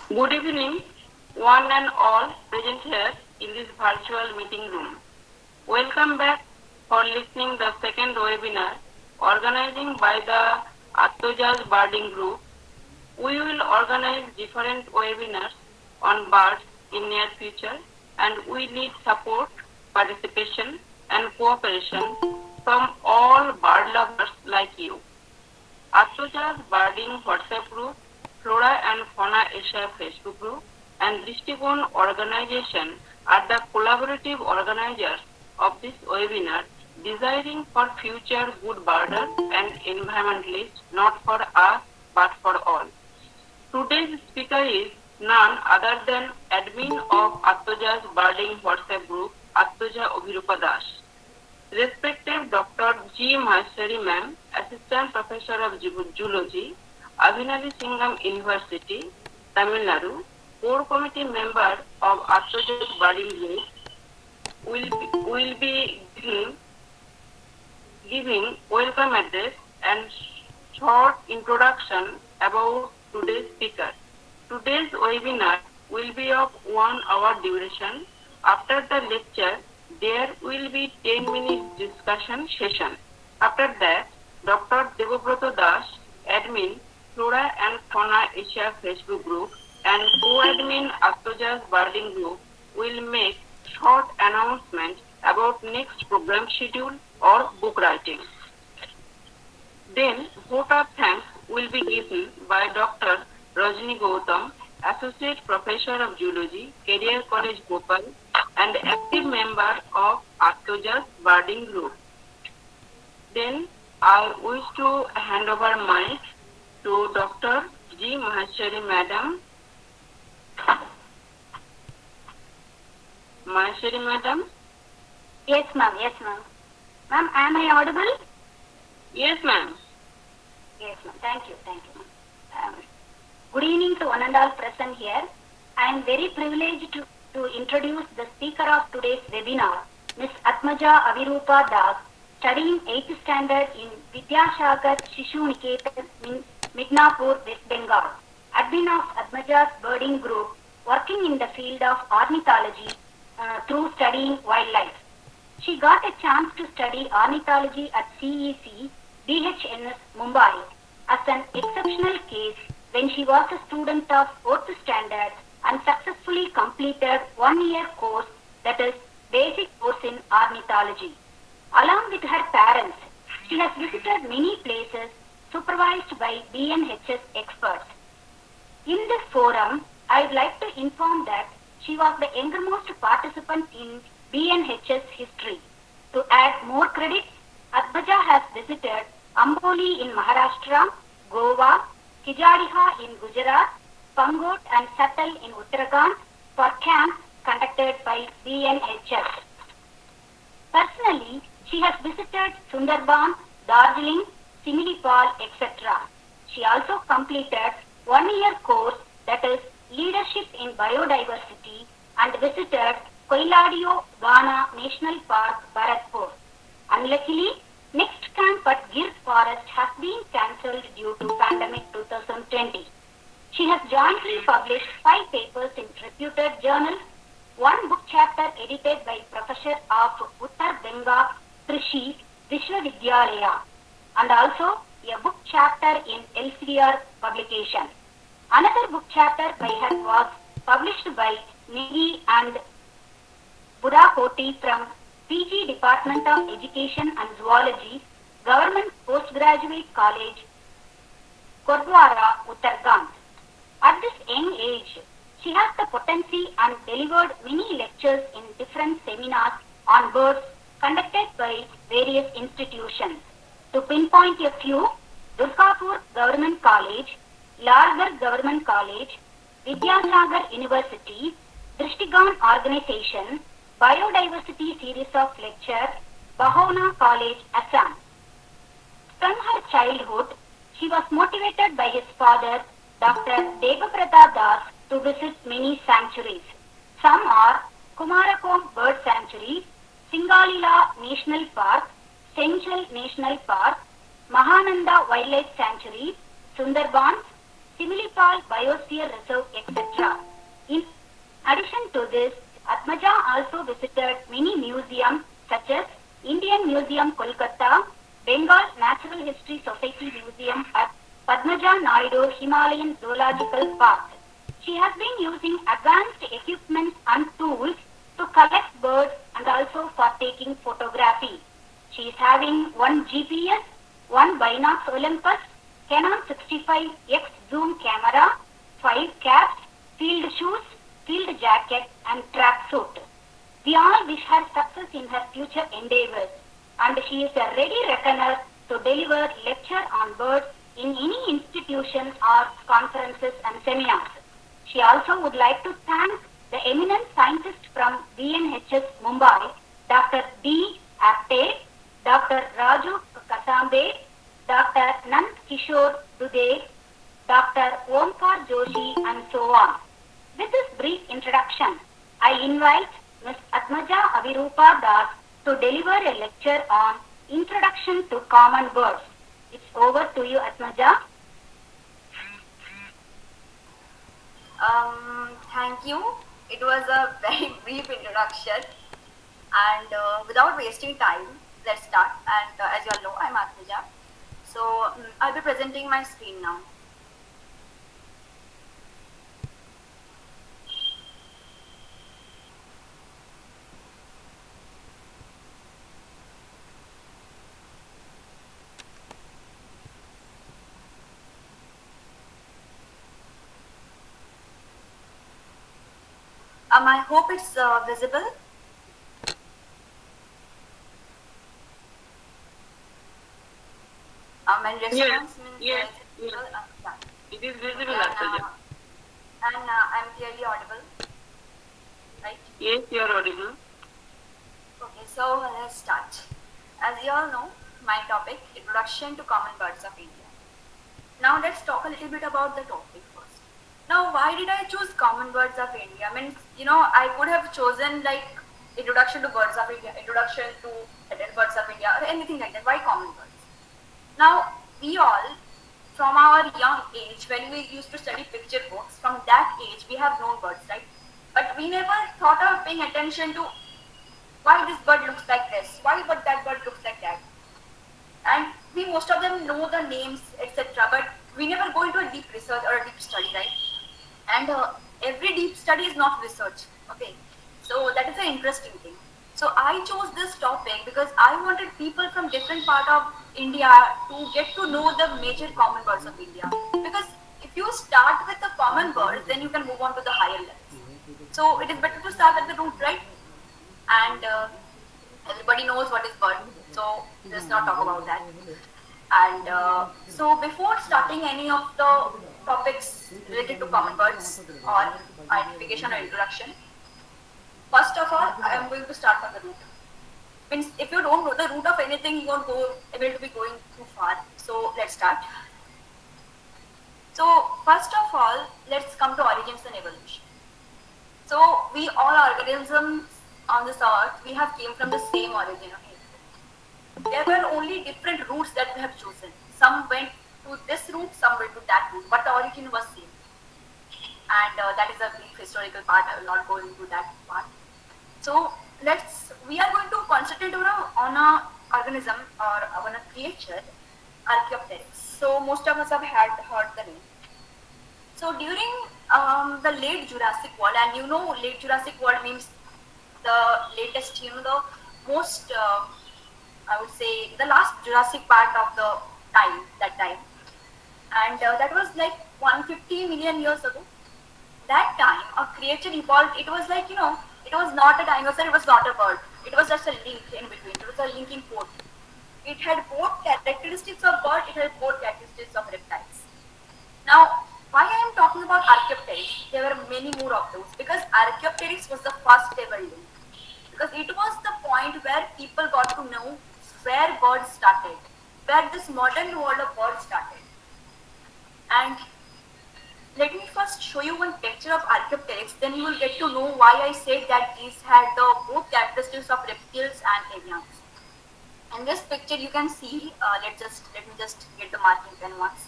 Good evening, one and all present here in this virtual meeting room. Welcome back for listening the second webinar organizing by the Attojaz Birding Group. We will organize different webinars on birds in near future and we need support, participation and cooperation from all bird lovers like you. Attojaz Birding WhatsApp group, Flora and Fauna Asia Facebook group, and Drishtikon organization are the collaborative organizers of this webinar, desiring for future good birders and environmentalists, not for us but for all. Today's speaker is none other than admin of Attojaz Birding WhatsApp group, Attoja Abhirupa Das. Respected Dr. G. Maheshwari Ma'am, Assistant Professor of Zoology, Abhinavi Singham University, Tamil Nadu, Core Committee Member of Attojaz Birding Group, will be giving welcome address and short introduction about today's speaker. Today's webinar will be of 1 hour duration. After the lecture, there will be 10 minutes discussion session. After that, Dr. Debabrata Das, admin, Flora and Fauna Asia Facebook group and co-admin Attojaz Birding group will make short announcement about next program schedule or book writing. Then, vote of thanks will be given by Dr. Rajni Gautam, Associate Professor of Zoology, Career College Bhopal, and active member of Attojaz Birding Group. Then I wish to hand over mic to Dr. G. Maheshwari Madam. Maheshwari Madam? Yes, ma'am. Yes, ma'am. Ma'am, am I audible? Yes, ma'am. Yes, ma'am. Thank you. Thank you, ma'am. Good evening to one and all present here. I am very privileged to introduce the speaker of today's webinar, Ms. Atmaja Avirupa Das, studying 8th standard in Vidyasagar Shishu Niketan, Midnapur, West Bengal, admin of Atmaja's Birding Group, working in the field of ornithology through studying wildlife. She got a chance to study ornithology at CEC, DHNS, Mumbai, as an exceptional case when she was a student of 4th standard and successfully completed 1-year course, that is basic course in ornithology. Along with her parents, she has visited many places supervised by BNHS experts. In this forum, I would like to inform that she was the youngest participant in BNHS history. To add more credits, Atmaja has visited Amboli in Maharashtra, Goa, Kijariha in Gujarat, Pangot and Satal in Uttarakhand for camps conducted by BNHS. Personally, she has visited Sundarban, Darjeeling, Similipal, etc. She also completed 1-year course, that is Leadership in Biodiversity, and visited Koiladio, Ghana National Park, Bharatpur. Unluckily, next camp at Gir Forest has been cancelled due to pandemic 2020. She has jointly published 5 papers in reputed journals, 1 book chapter edited by Professor of Uttar Benga Krishi Vishwavidyalaya, and also a book chapter in Elsevier publication. Another book chapter by her was published by Negi and Budakoti from PG Department of Education and Zoology, Government Postgraduate College, Kordwara, Uttarakhand. At this young age, she has the potency and delivered many lectures in different seminars on birds conducted by various institutions. To pinpoint a few, Durgapur Government College, Lalgarh Government College, Vidyasagar University, Drishtigan Organization, Biodiversity Series of Lectures, Bahona College, Assam. From her childhood, she was motivated by his father, Dr. Debabrata Das, to visit many sanctuaries. Some are Kumarakom Bird Sanctuary, Singalila National Park, Senchal National Park, Mahananda Wildlife Sanctuary, Sundarbans, Similipal Biosphere Reserve, etc. In addition to this, Atmaja also visited many museums such as Indian Museum Kolkata, Bengal Natural History Society Museum at Padmaja Naidu Himalayan Zoological Park. She has been using advanced equipment and tools to collect birds and also for taking photography. She is having one GPS, one Binox Olympus, Canon 65X zoom camera, 5 caps, field shoes, field jacket and tracksuit. We all wish her success in her future endeavors, and she is a ready reckoner to deliver lecture on birds in any institutions or conferences and seminars. She also would like to thank the eminent scientist from BNHS Mumbai, Dr. D. Apte, Dr. Raju Kasambe, Dr. Nand Kishore Dudek, Dr. Omkar Joshi, and so on. With this brief introduction, I invite Ms. Atmaja Avirupa Das to deliver a lecture on Introduction to Common Birds. It's over to you, Atmaja. Thank you. It was a very brief introduction, and without wasting time, let's start. And as you all know, I'm Atmaja. So I'll be presenting my screen now. I hope it's visible. And response means yes. visible. It is visible, And, Atmaja. I'm clearly audible, right? Yes, you are audible. Okay, so let's start. As you all know, my topic, Introduction to Common Birds of India. Now let's talk a little bit about the topic first. Now, why did I choose Common Birds of India? I mean, I could have chosen like Introduction to Birds of India, Introduction to Adult Birds of India, or anything like that. Why Common Birds? Now, we all, from our young age, when we used to study picture books, from that age, we have known birds, right? But we never thought of paying attention to why this bird looks like this, why that bird looks like that. And we most of them know the names, etc. But we never go into a deep research or a deep study, right? And every deep study is not research, okay? So that is an interesting thing. So I chose this topic because I wanted people from different part of India to get to know the major common birds of India. Because if you start with the common birds, then you can move on to the higher levels. So it is better to start at the root, right? And everybody knows what is bird, so let's not talk about that. And so before starting any of the topics related to common birds or identification or introduction, first of all, I am going to start from the root. Means if you don't know the root of anything, you won't able to be going too far. So let's start. So first of all, let's come to origins and evolution. So we all organisms on this earth, we have came from the same origin. Okay? There were only different routes that we have chosen. Some went to this route, some went to that route, but the origin was same. And that is a brief historical part. I will not go into that part. So we are going to concentrate on a organism or on a creature, Archaeopteryx. So most of us have heard the name. So during the late Jurassic World, and late Jurassic World means the latest, the most, I would say, the last Jurassic part of the time, that time. And that was like 150 million years ago. That time, a creature evolved. It was like, it was not a dinosaur, it was not a bird. It was just a link in between. It was a linking port. It had both characteristics of bird, it had both characteristics of reptiles. Now, why I am talking about Archaeopteryx? There were many more of those, because Archaeopteryx was the first ever link. Because it was the point where people got to know where birds started, where this modern world of birds started. And let me first show you one picture of Archaeopteryx, then you will get to know why I said that these had the both characteristics of reptiles and avians. In this picture you can see, let me just get the marking pen once.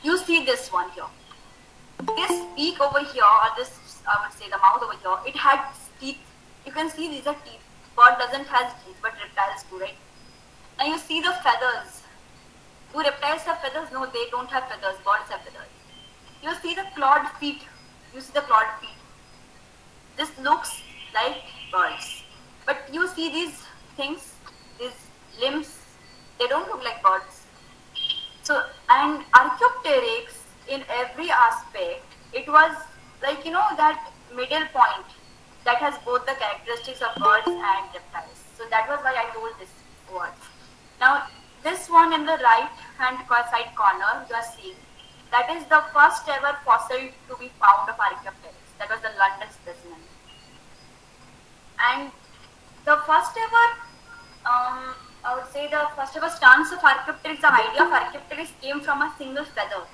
You see this one here. This beak over here, or this, I would say the mouth over here, it had teeth. You can see these are teeth. Bird doesn't have teeth, but reptiles do, right? Now you see the feathers. Do reptiles have feathers? No, they don't have feathers. Birds have feathers. You see the clawed feet. You see the clawed feet. This looks like birds. But you see these things, these limbs, they don't look like birds. So, and Archaeopteryx, in every aspect, it was like, that middle point that has both the characteristics of birds and reptiles. So that was why I told this word. Now, this one in the right hand side corner, you are seeing, that is the first ever fossil to be found of Archaeopteryx. That was the London specimen. And the first ever, I would say the first ever stance of Archaeopteryx, the idea of Archaeopteryx came from a single feather.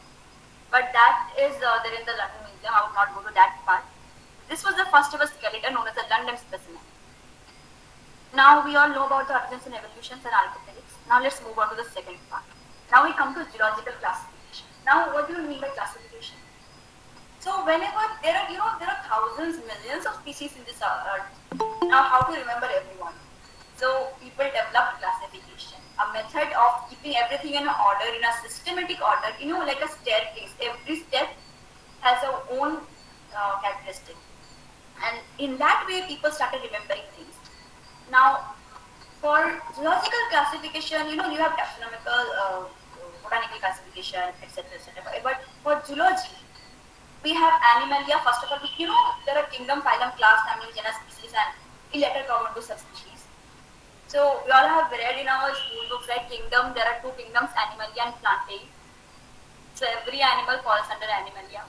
But that is there in the London Museum. I would not go to that part. This was the first ever skeleton known as the London specimen. Now we all know about the origins and evolutions and Archaeopteryx. Now let's move on to the second part. Now we come to geological classification. Now what do you mean by classification? So whenever there are thousands, millions of species in this earth. Now how to remember everyone? So people developed classification, a method of keeping everything in order, in a systematic order, like a staircase. Every step has its own characteristic. And in that way, people started remembering things. Now, for zoological classification, you have taxonomical, botanical classification, etc., etc. But for zoology, we have Animalia. First of all, there are kingdom, phylum, class, family, genus, species, and elater common to subspecies. So we all have read in our school books like kingdom. There are two kingdoms, Animalia and Plantae. So every animal falls under Animalia.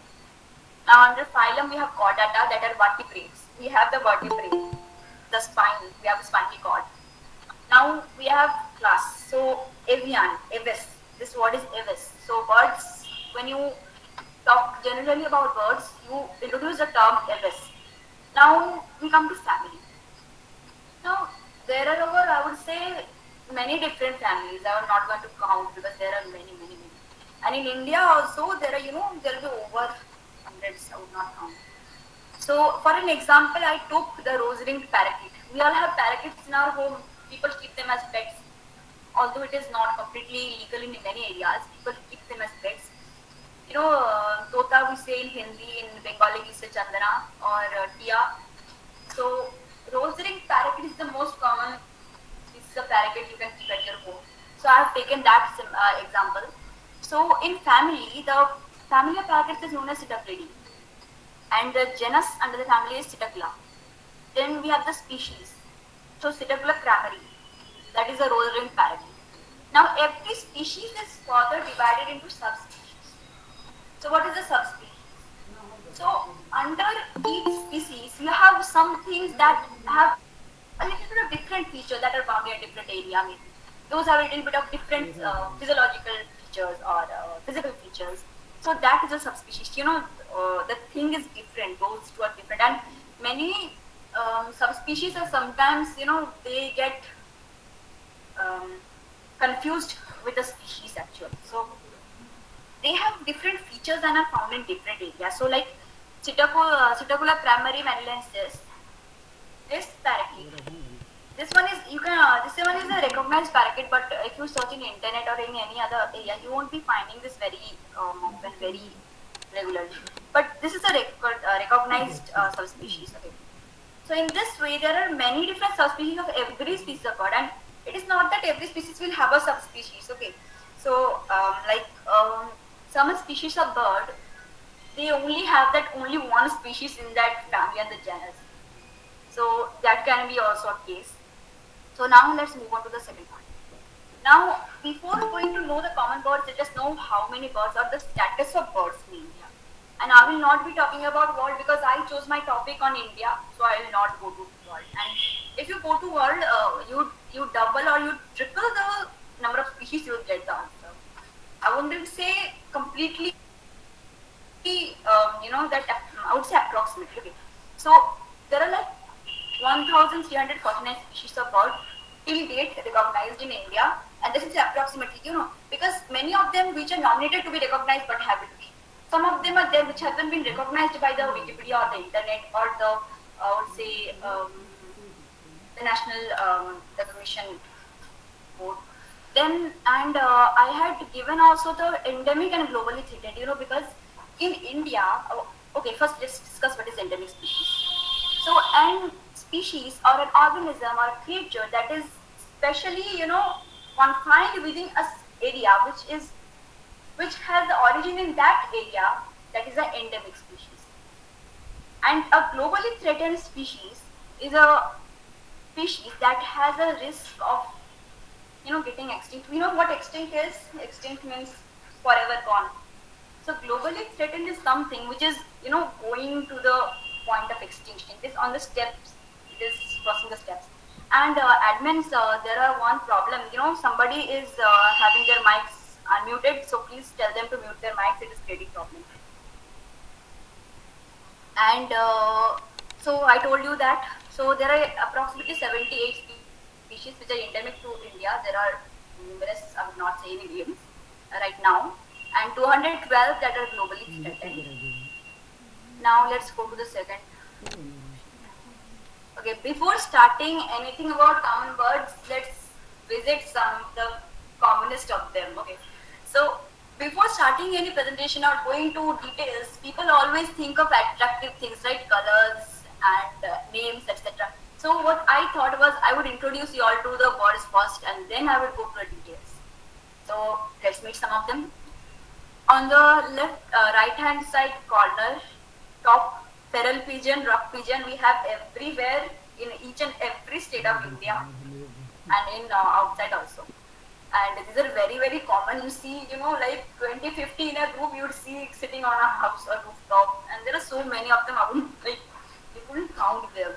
Now under phylum we have chordata, that are vertebrates. We have the vertebrate, the spine. We have the spinal cord. Now we have class. So avian, aves. This word is aves. So birds. When you talk generally about birds, you introduce the term aves. Now we come to family. Now there are over, I would say, many different families. I am not going to count because there are many. And in India also, there are, there will be over hundreds. I would not count. So, for an example, I took the rose-ringed parakeet. We all have parakeets in our home. People keep them as pets. Although it is not completely legal in many areas, people keep them as pets. Tota we say in Hindi, in Bengali we say chandana or tia. So, rose-ringed parakeet is the most common piece of parakeet you can keep at your home. So I have taken that example. So in family, the family of parakeets is known as Psittacidae, and the genus under the family is Psittacula. Then we have the species. So Psittacula crameri, that is a rose-ringed parakeet. Now every species is further divided into subspecies. So what is the subspecies? So under each species, you have some things that have a little bit of different features that are found in a different area. Maybe those have a little bit of different physiological features or physical features. So that is a subspecies. The thing is different. Those two are different, and many subspecies are sometimes they get confused with the species actually. So they have different features and are found in different areas. So like Psittacula crameri vanalensis, this parakeet. This one is a recognized parakeet, but if you search in internet or in any other area, you won't be finding this very often, very regularly. But this is a recognized subspecies. Okay. So in this way, there are many different subspecies of every species of bird, and it is not that every species will have a subspecies. Okay. So some species of bird, they only have that only one species in that family and the genus. So that can be also a case. So now let's move on to the second part. Now, before going to know the common birds, let us know how many birds or the status of birds in India. And I will not be talking about world because I chose my topic on India, so I will not go to world. And if you go to world, you double or you triple the number of species, you will get the answer. I wouldn't say completely, that I would say approximately. Okay. So there are like 1,349 species of birds till date recognized in India, and this is approximately, because many of them which are nominated to be recognized but haven't been. Some of them are there which haven't been recognized by the Wikipedia or the internet or the, I would say, the National Recognition Board. Then, and I had given also the endemic and globally threatened, because in India, okay, first let's discuss what is endemic species. So, an species or an organism or a creature that is specially, confined within a area which has the origin in that area, that is an endemic species. And a globally threatened species is a species that has a risk of, getting extinct. We know what extinct is. Extinct means forever gone. So globally threatened is something which is, going to the point of extinction. It is on the steps. It is crossing the steps. And admins, there are one problem. Somebody is having their mics unmuted. So please tell them to mute their mics. It is creating problem. And so I told you that. So there are approximately 78 species which are endemic to India. There are numerous, I would not say any names right now, and 212 that are globally threatened. Now let's go to the second. Okay, before starting anything about common birds, let's visit some of the commonest of them. Okay, so before starting any presentation or going to details, people always think of attractive things, right? Colors and names, etc. So what I thought was I would introduce you all to the birds first, and then I would go to the details. So let's meet some of them. On the left, right-hand side corner, top, feral pigeon, rock pigeon, we have everywhere in each and every state of India, and in outside also. And these are very, very common. You see, like 20, 50 in a group, you would see sitting on a house or rooftop, and there are so many of them. You couldn't count them.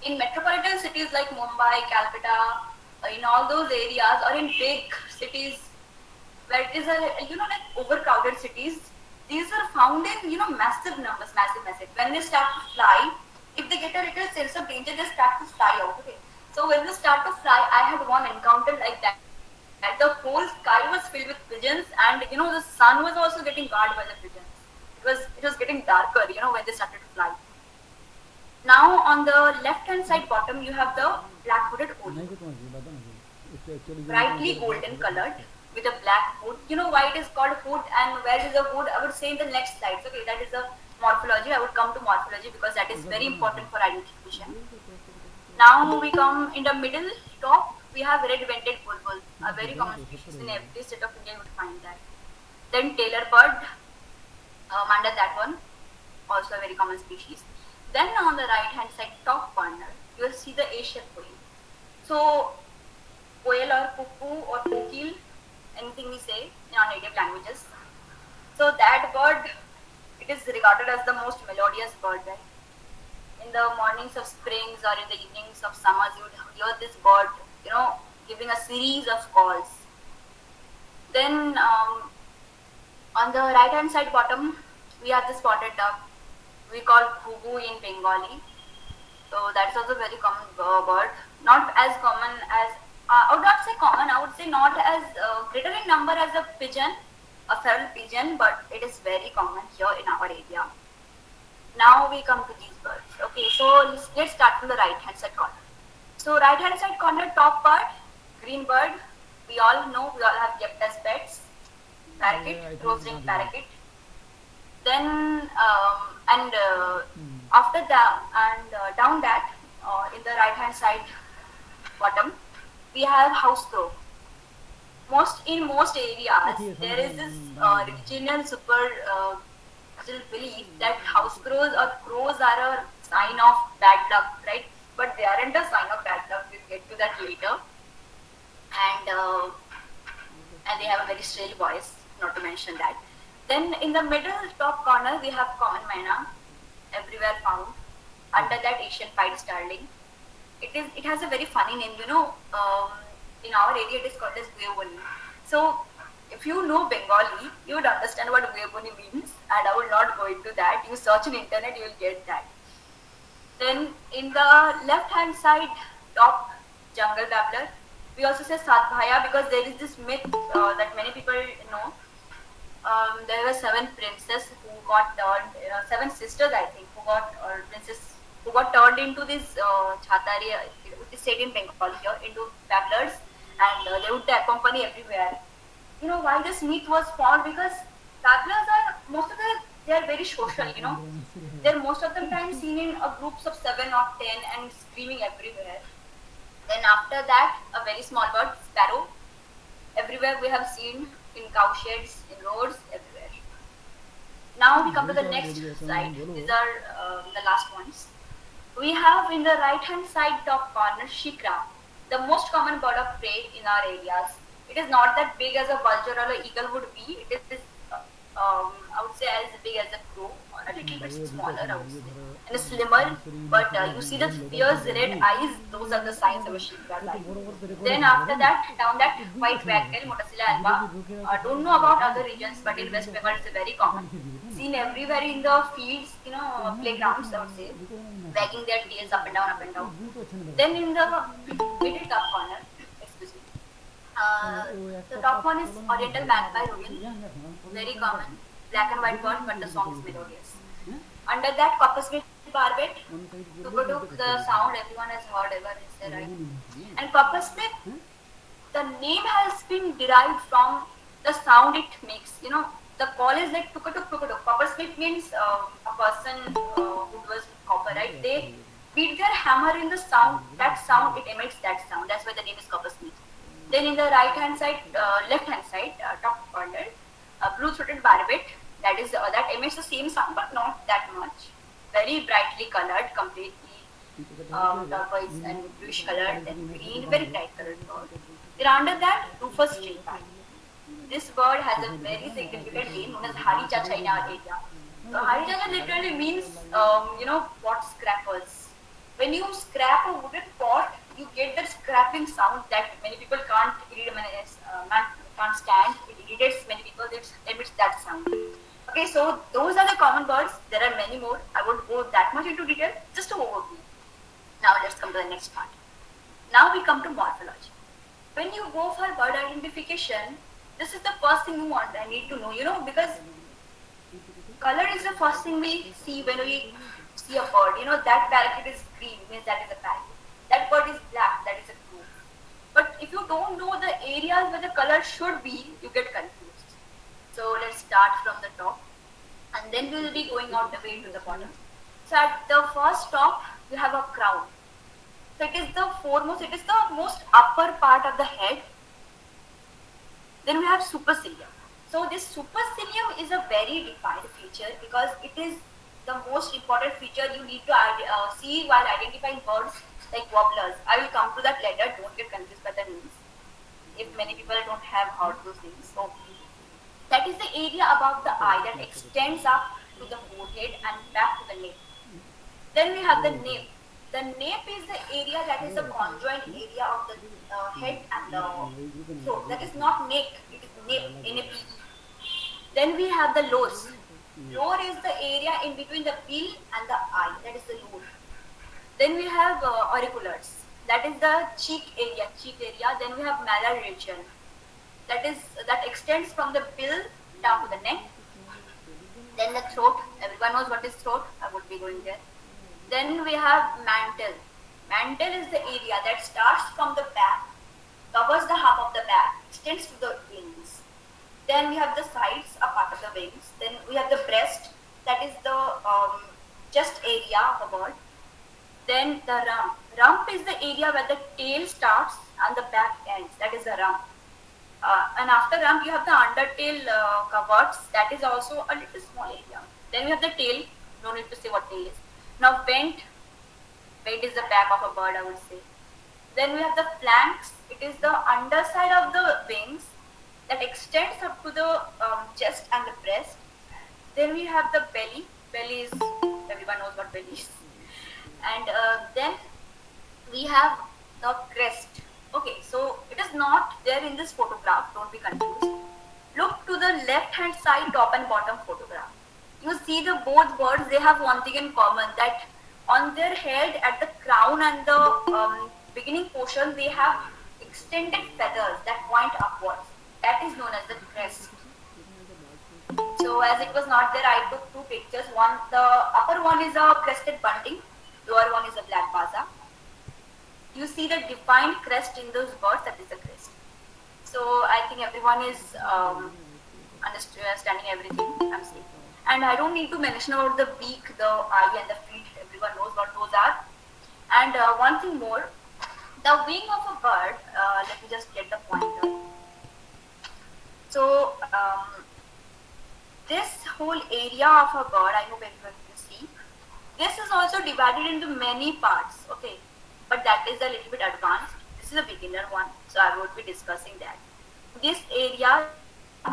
In metropolitan cities like Mumbai, Calcutta, in all those areas, or in big cities where it is like overcrowded cities, these are found in massive numbers, massive. When they start to fly, if they get a little sense of danger, they start to fly out. Okay, so when they start to fly, I had one encounter like that. And the whole sky was filled with pigeons, and the sun was also getting guarded by the pigeons. It was getting darker, when they started to fly. Now on the left-hand side bottom, you have the black-hooded owl, brightly golden colored with a black hood. You know why it is called hood and where is the hood? I would say in the next slides. Okay, that is the morphology. I would come to morphology because that is very important for identification. Now we come in the middle top. We have red-vented bulbul, a very common species in every state of India. You would find that. Then tailor bird, under that one, also a very common species. Then on the right hand side top corner, you will see the Asian quail. So quail or cuckoo or kukil, anything we say in our native languages. So that bird, it is regarded as the most melodious bird, right? In the mornings of springs or in the evenings of summers, you would hear this bird, giving a series of calls. Then on the right hand side bottom, we have the spotted duck. We call Ghugu in Bengali. So that's also a very common bird. Not as common as, I would not say common, I would say not as greater in number as a pigeon, a feral pigeon, but it is very common here in our area. Now we come to these birds. Okay, so let's start from the right hand side corner. So right hand side corner, top part, green bird, we all know, we all have kept as pets. Parakeet, rose-ringed parakeet. Then after that and down that, in the right hand side bottom, we have house crow. In most areas, there is this regional belief that house crows or crows are a sign of bad luck, right? But they aren't a sign of bad luck. We'll get to that later. And they have a very shrill voice, not to mention that. Then in the middle top corner, we have common myna, everywhere found. Under that, Asian pied starling. It has a very funny name, in our area it is called as Vuyabuni. So if you know Bengali, you would understand what Vuyabuni means, and I will not go into that. You search in internet, you will get that. Then in the left hand side top, jungle babbler. We also say Sadbhaya because there is this myth that many people know. There were 7 princesses who got turned, 7 sisters I think, who got princess who got turned into this Chatari, which is said in Bengal here, into babblers, and they would accompany everywhere. You know why this myth was formed? Because babblers are they are very social. You know, they're most of the time seen in groups of 7 or 10 and screaming everywhere. Then after that, a very small bird, sparrow. Everywhere we have seen in cowsheds, in roads, everywhere. Now we come to the next slide. These are the last ones. We have in the right hand side top corner Shikra, the most common bird of prey in our areas. It is not that big as a vulture or an eagle would be. It is, I would say, as big as a crow, or a little bit smaller, I would say, and slimmer. But you see the fierce red eyes; those are the signs of a Shikra's eye. Then after that, down that white wagtail, Motacilla alba. Don't know about other regions, but in West Bengal it's very common. Seen everywhere in the fields, you know, playgrounds, I would say, wagging their tails up and down, up and down. Then in the middle top corner, excuse me. The top one is Oriental Magpie Rodent, very common, black and white bird, but the song is melodious. Under that, Coppersmith Barbet, Tukuduk, the sound everyone has heard ever, is there, right? And Coppersmith, the name has been derived from the sound it makes. You know, the call is like Tukuduk, Tukuduk. Coppersmith means a person who does copper, right? They beat their hammer in the sound, that sound, it emits that sound. That's why the name is Coppersmith. Then in the right hand side, left hand side, top corner, blue-throated barbet, that is that emits the same sound but not that much. Very brightly colored, completely turquoise and bluish colored, then green, very bright colored bird. Then under that, Rufous Streetbat. This bird has a very significant name known as Harichacha in our area. So Harichacha literally means, you know, pot scrappers. When you scrap a wooden pot, you get that scrapping sound that many people can't stand. It irritates many people. It emits that sound. Okay, so those are the common birds. There are many more. I won't go that much into detail. Just to overview. Now let's come to the next part. Now we come to morphology. When you go for bird identification, this is the first thing you want. I need to know, you know, because color is the first thing we see when we see a bird. You know, that parakeet is green, means that is a parakeet. That bird is black, that is a crow. But if you don't know the areas where the color should be, you get confused. So let's start from the top, and then we will be going all the way to the bottom. So at the first top, you have a crown. So it is the foremost, it is the most upper part of the head. Then we have supercilium. So this supercilium is a very defined feature because it is the most important feature you need to see while identifying birds like warblers. I will come to that later, don't get confused by the names, if many people don't have heard those things. So that is the area above the eye that extends up to the forehead and back to the nape. Then we have the nape. The nape is the area that is the conjoined area of the head and the throat. That is not neck, it is nape, N-A-P-E. Then we have the lores. Lore is the area in between the bill and the eye, that is the lore. Then we have auriculars, that is the cheek area. Then we have malar region, that extends from the bill down to the neck. Then the throat, everyone knows what is throat, I would be going there. Then we have mantle. Mantle is the area that starts from the back, covers the half of the back, extends to the wings. Then we have the sides, a part of the wings. Then we have the breast, that is the chest area of a bird. Then the rump. Rump is the area where the tail starts and the back ends, that is the rump. And after rump, you have the undertail coverts, that is also a little small area. Then we have the tail, no need to say what tail is. Now vent is the back of a bird, I would say. Then we have the flanks, it is the underside of the wings that extends up to the chest and the breast. Then we have the belly. Belly is, everyone knows what belly is. And then we have the crest. Okay, so it is not there in this photograph, don't be confused. Look to the left hand side, top and bottom photograph. You see the both birds, they have one thing in common, that on their head at the crown and the beginning portion, they have extended feathers that point upwards. That is known as the crest. So as it was not there, I took two pictures. One, the upper one is a crested bunting, lower one is a black baza. You see the defined crest in those birds, that is the crest. So I think everyone is understanding everything I'm saying. And I don't need to mention about the beak, the eye and the feet. Everyone knows what those are. And one thing more, the wing of a bird, let me just get the pointer. So this whole area of a bird, I hope everyone can see, this is also divided into many parts, okay, but that is a little bit advanced. This is a beginner one, so I won't be discussing that. This area,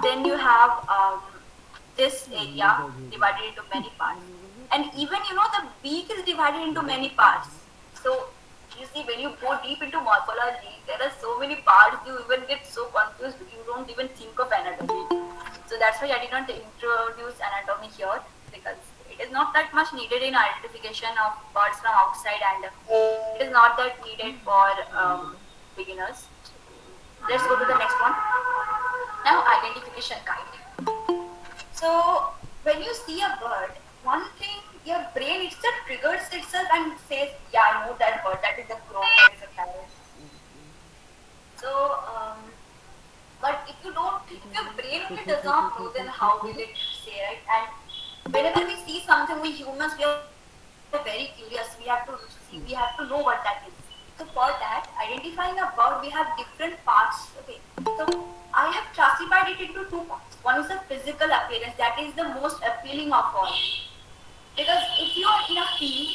then you have this area divided into many parts, and even the beak is divided into many parts. So you see, when you go deep into morphology, there are so many parts, you even get so confused, you don't even think of anatomy. So that's why I did not introduce anatomy here, because it is not that much needed in identification of birds from outside, and it is not that needed for beginners. Let's go to the next one. Now, identification guide. So when you see a bird, one thing, your brain itself triggers itself and says, yeah, I know that bird, that is a crow, that is a parrot. So, but if your brain only does not know, then how will it say, right? And whenever we see something, we humans, we are very curious. We have to see, we have to know what that is. So for that, identifying a bird, we have different parts. Okay. So I have classified it into two parts. One is the physical appearance, that is the most appealing of all. Because if you are in a field,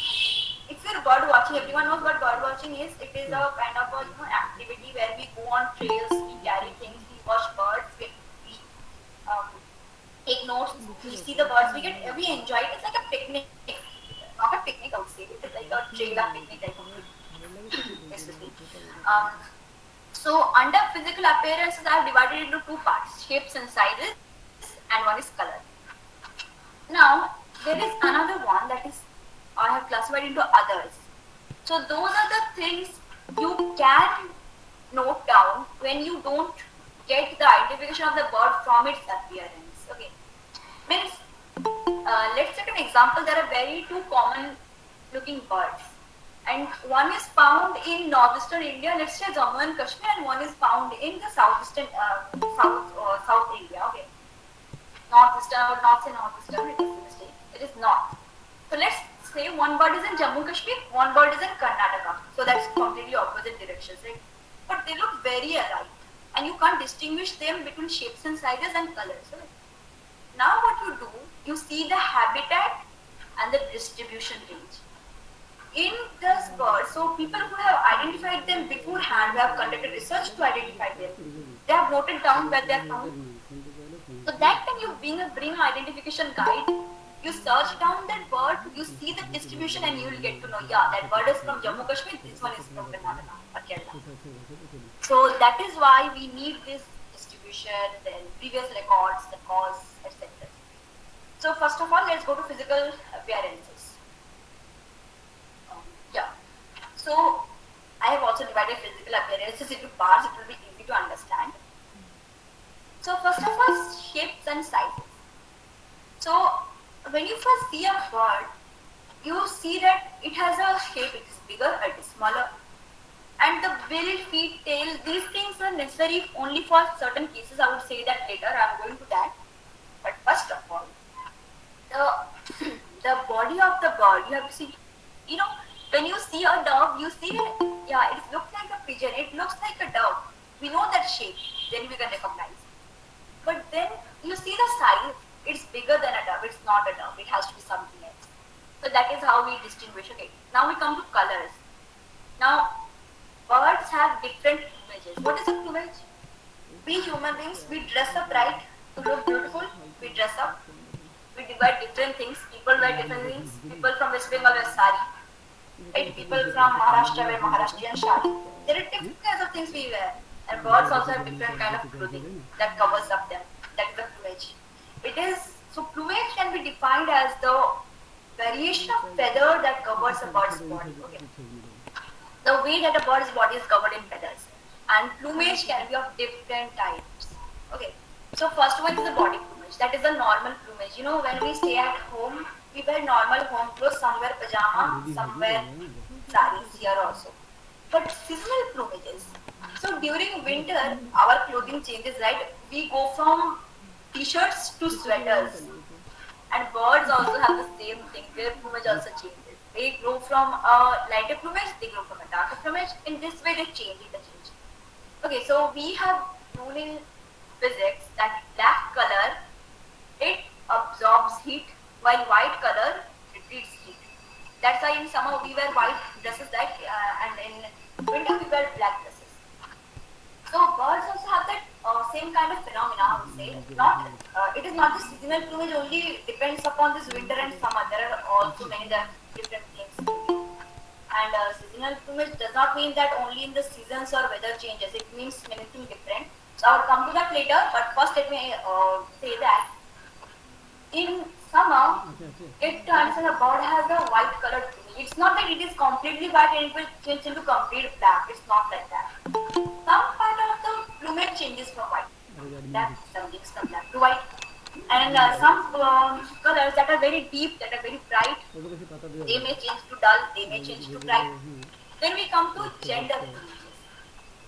if you're bird watching, everyone knows what bird watching is. It is a kind of a activity where we go on trails, we carry things, we watch birds, we take notes, we see the birds, we enjoy it. It's like a picnic, not a picnic, I would say. It's like a trail picnic type of thing. So under physical appearances, I have divided into two parts: shapes and sizes, and one is color. Now there is another one that is I have classified into others. So those are the things you can note down when you don't get the identification of the bird from its appearance. Okay, means let's take an example. There are very two common looking birds, and one is found in northeastern India, let's say Jammu and Kashmir, and one is found in the southeastern South India. Okay, northeastern, I would not say northeastern, it is a mistake. It is north. So let's say one bird is in Jammu Kashmir, one bird is in Karnataka. So that's completely opposite directions, right? But they look very alike, and you can't distinguish them between shapes and sizes and colors. Right? Now what you do, you see the habitat and the distribution range. In this bird, so people who have identified them beforehand, who have conducted research to identify them, they have noted down where they are found. So that time you bring an identification guide, you search down that bird, you see the distribution, and you will get to know, yeah, that bird is from Jammu Kashmir, this one is from Karnataka or Kerala. So that is why we need this distribution, then previous records, the cause, etc. So first of all, let's go to physical appearances. So I have also divided physical appearances into parts, it will be easy to understand. So first of all, shapes and sizes. So when you first see a bird, you see that it has a shape, it is bigger, it is smaller. And the bill, feet, tail, these things are necessary only for certain cases. I would say that later, I am going to that. But first of all, the body of the bird, you have to see, when you see a dove, you see that, yeah, it looks like a pigeon, it looks like a dove. We know that shape, then we can recognize. But then you see the size, it's bigger than a dove, it's not a dove, it has to be something else. So that is how we distinguish. Okay, now we come to colors. Now, birds have different plumages. What is a plumage? We human beings, we dress up right to look beautiful, we dress up. We divide different things, people wear different things. People from West Bengal wear sari. Right? People from Maharashtra wear Maharashtrian shari. There are different kinds of things we wear. And birds also have different kind of clothing that covers up them. That is the plumage. So plumage can be defined as the variation of feather that covers a bird's body. Okay. the way that a bird's body is covered in feathers. And plumage can be of different types. Okay, so first one is the body plumage. That is the normal plumage. You know, when we stay at home, we wear normal home clothes, somewhere pajama, somewhere saris here also. But seasonal plumages. So during winter, our clothing changes, right? We go from t-shirts to sweaters. And birds also have the same thing. Their plumage also changes. They grow from a lighter plumage, they grow from a darker plumage. In this way, they change, interchange. Okay, so we have known in physics that black color, it absorbs heat, while white color, it treats heat. That's why in summer we wear white dresses, right? And in winter we wear black dresses. So birds also have that same kind of phenomena, I would say. It is not the seasonal plumage only depends upon this winter and summer. There are also many different things. And seasonal plumage does not mean that only in the seasons or weather changes. It means many things different. So I will come to that later. But first let me say that in summer, it turns and a bird has a white colored plumage. It's not that it is completely white and it will change into complete black. It's not like that. Some part of the plumage changes from white. That's something from black to white. And some colors that are very deep, that are very bright, they may change to dull, they may change to bright. Then we come to gender plumages.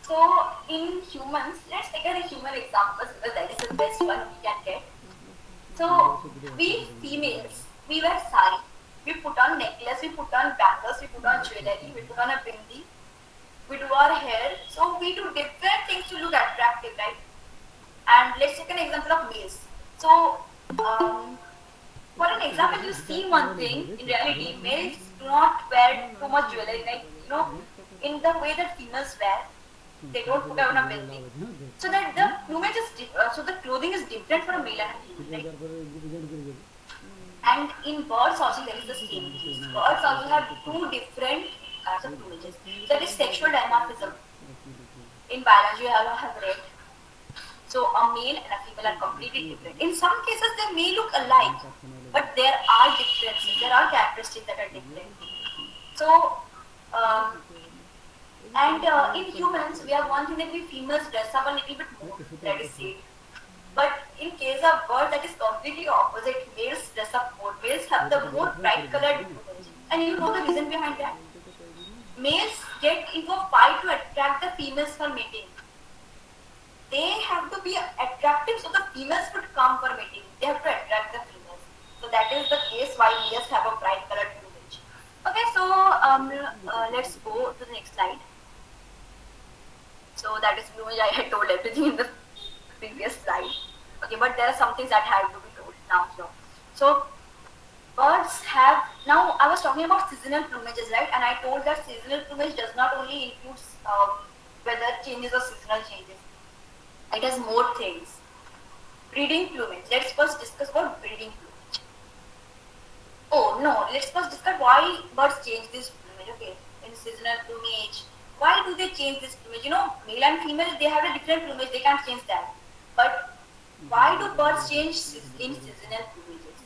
So in humans, let's take a human example because that is the best one we can get. So we females, we wear sari, we put on necklace, we put on bangles, we put on jewelry, we put on a bindi, we do our hair. So we do different things to look attractive, right? And let's take an example of males. So for an example, you see one thing, in reality, males do not wear too much jewelry, like, you know, in the way that females wear. They don't put on a bindi. So that the plumage is so the clothing is different for a male and a female, right? And in birds also there is the same case. Birds also have two different kinds of plumages. That is sexual dimorphism. In biology, you have read. So a male and a female are completely different. In some cases, they may look alike, but there are differences. There are characteristics that are different. So, in humans, we have one thing that we females dress up a little bit more, that is said. But in case of birds, that is completely opposite. Males dress up more. Males have the more bright colored plumage. And you know the reason behind that? Males get into a fight to attract the females for mating. They have to be attractive so the females would come for mating. They have to attract the females. So that is the case why males have a bright colored plumage. Okay, so let's go to the next slide. So that is plumage. I had told everything in the previous slide. Okay, but there are some things that have to be told now. So birds have, now I was talking about seasonal plumages, right? And I told that seasonal plumage does not only include weather changes or seasonal changes. It has more things. Breeding plumage. Let's first discuss about breeding plumage. Oh no, let's first discuss why birds change this plumage. Okay, in seasonal plumage. Why do they change this plumage? You know, male and female, they have a different plumage. They can't change that. But why do birds change in seasonal plumages?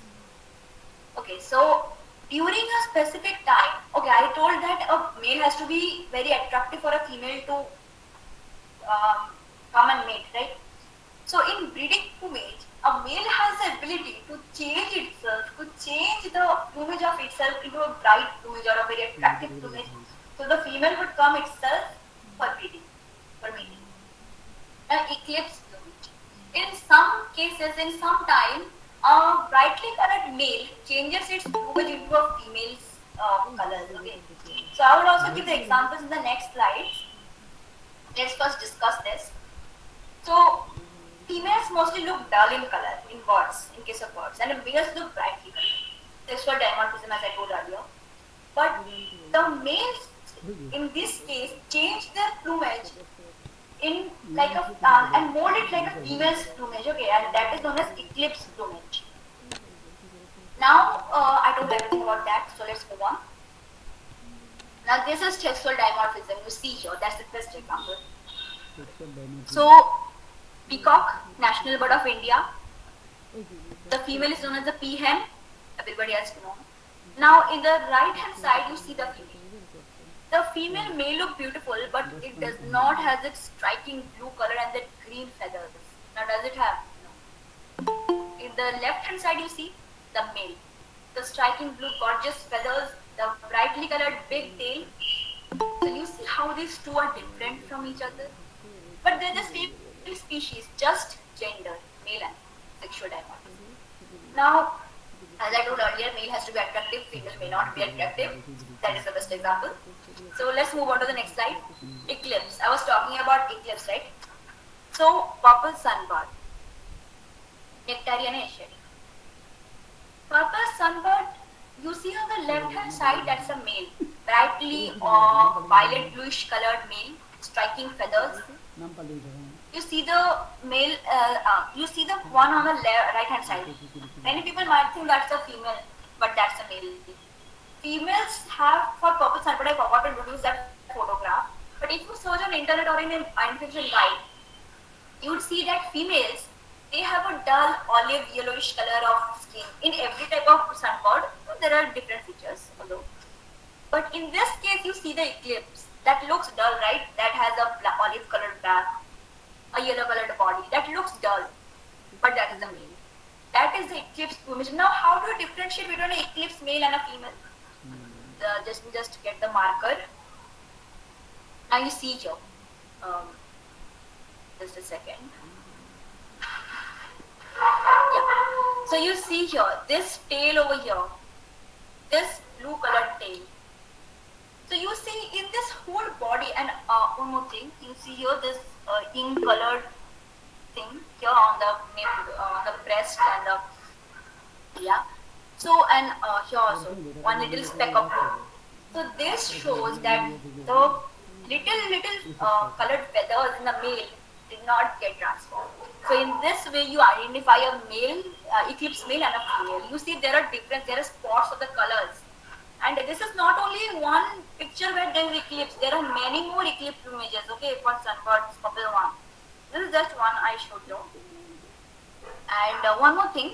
Okay, so during a specific time, okay, I told that a male has to be very attractive for a female to come and mate, right? So in breeding plumage, a male has the ability to change itself, to change the plumage of itself into a bright plumage or a very attractive plumage. So the female would come itself for breeding, for mating. An eclipse plumage. In some cases, in some time, a brightly colored male changes its plumage into a female's colors. Okay. So I will also give the examples in the next slides. Let's first discuss this. So females mostly look dull in color in birds, in case of birds, and males look brightly colored. Sexual dimorphism, as I told earlier. But the males, in this case, change their plumage in like a and mold it like a female's plumage. Okay, and that is known as eclipse plumage. Now I told everything about that, so let's move on. Now this is sexual dimorphism. You see here, that's the best example. So peacock, national bird of India. The female is known as the peahen. Everybody has to know. Now in the right hand side, you see the female. The female may look beautiful, but it does not have its striking blue color and that green feathers. Now, does it have? No. In the left hand side, you see the male. The striking blue, gorgeous feathers, the brightly colored big tail. So you see how these two are different from each other? But they're the same species, just gender, male and sexual dimorphism. Now, as I told earlier, male has to be attractive, female may not be attractive. That is the best example. So let's move on to the next slide. Eclipse. I was talking about eclipse, right? So, purple sunbird. Nectarian Asiatic. Purple sunbird, you see on the left hand side, that's a male. Brightly or violet bluish colored male, striking feathers. You see the male, you see the one on the right hand side. Many people might think that's a female, but that's a male. Females have, for purple sunbird, I forgot to introduce that photograph. But if you search on internet or in an infection guide, you would see that females, they have a dull olive yellowish color of skin. In every type of sunbird, there are different features, although. But in this case, you see the eclipse. That looks dull, right? That has a olive colored back, a yellow colored body. That looks dull, but that is the male. That is the eclipse plumage. Now, how do you differentiate between an eclipse male and a female? Just get the marker. Now you see here. Just a second. Yeah. So you see here, this tail over here, this blue colored tail. So you see in this whole body, and one more thing, you see here this ink colored thing here on the breast and the, yeah. So, and here also, one little speck of blue. So this shows that the little colored feathers in the male did not get transformed. So in this way, you identify a male, eclipse male and a female. You see there are spots of the colors. And this is not only one picture where there is eclipse. There are many more eclipse images, okay, for sunbirds, couple one. This is just one I showed you. And one more thing,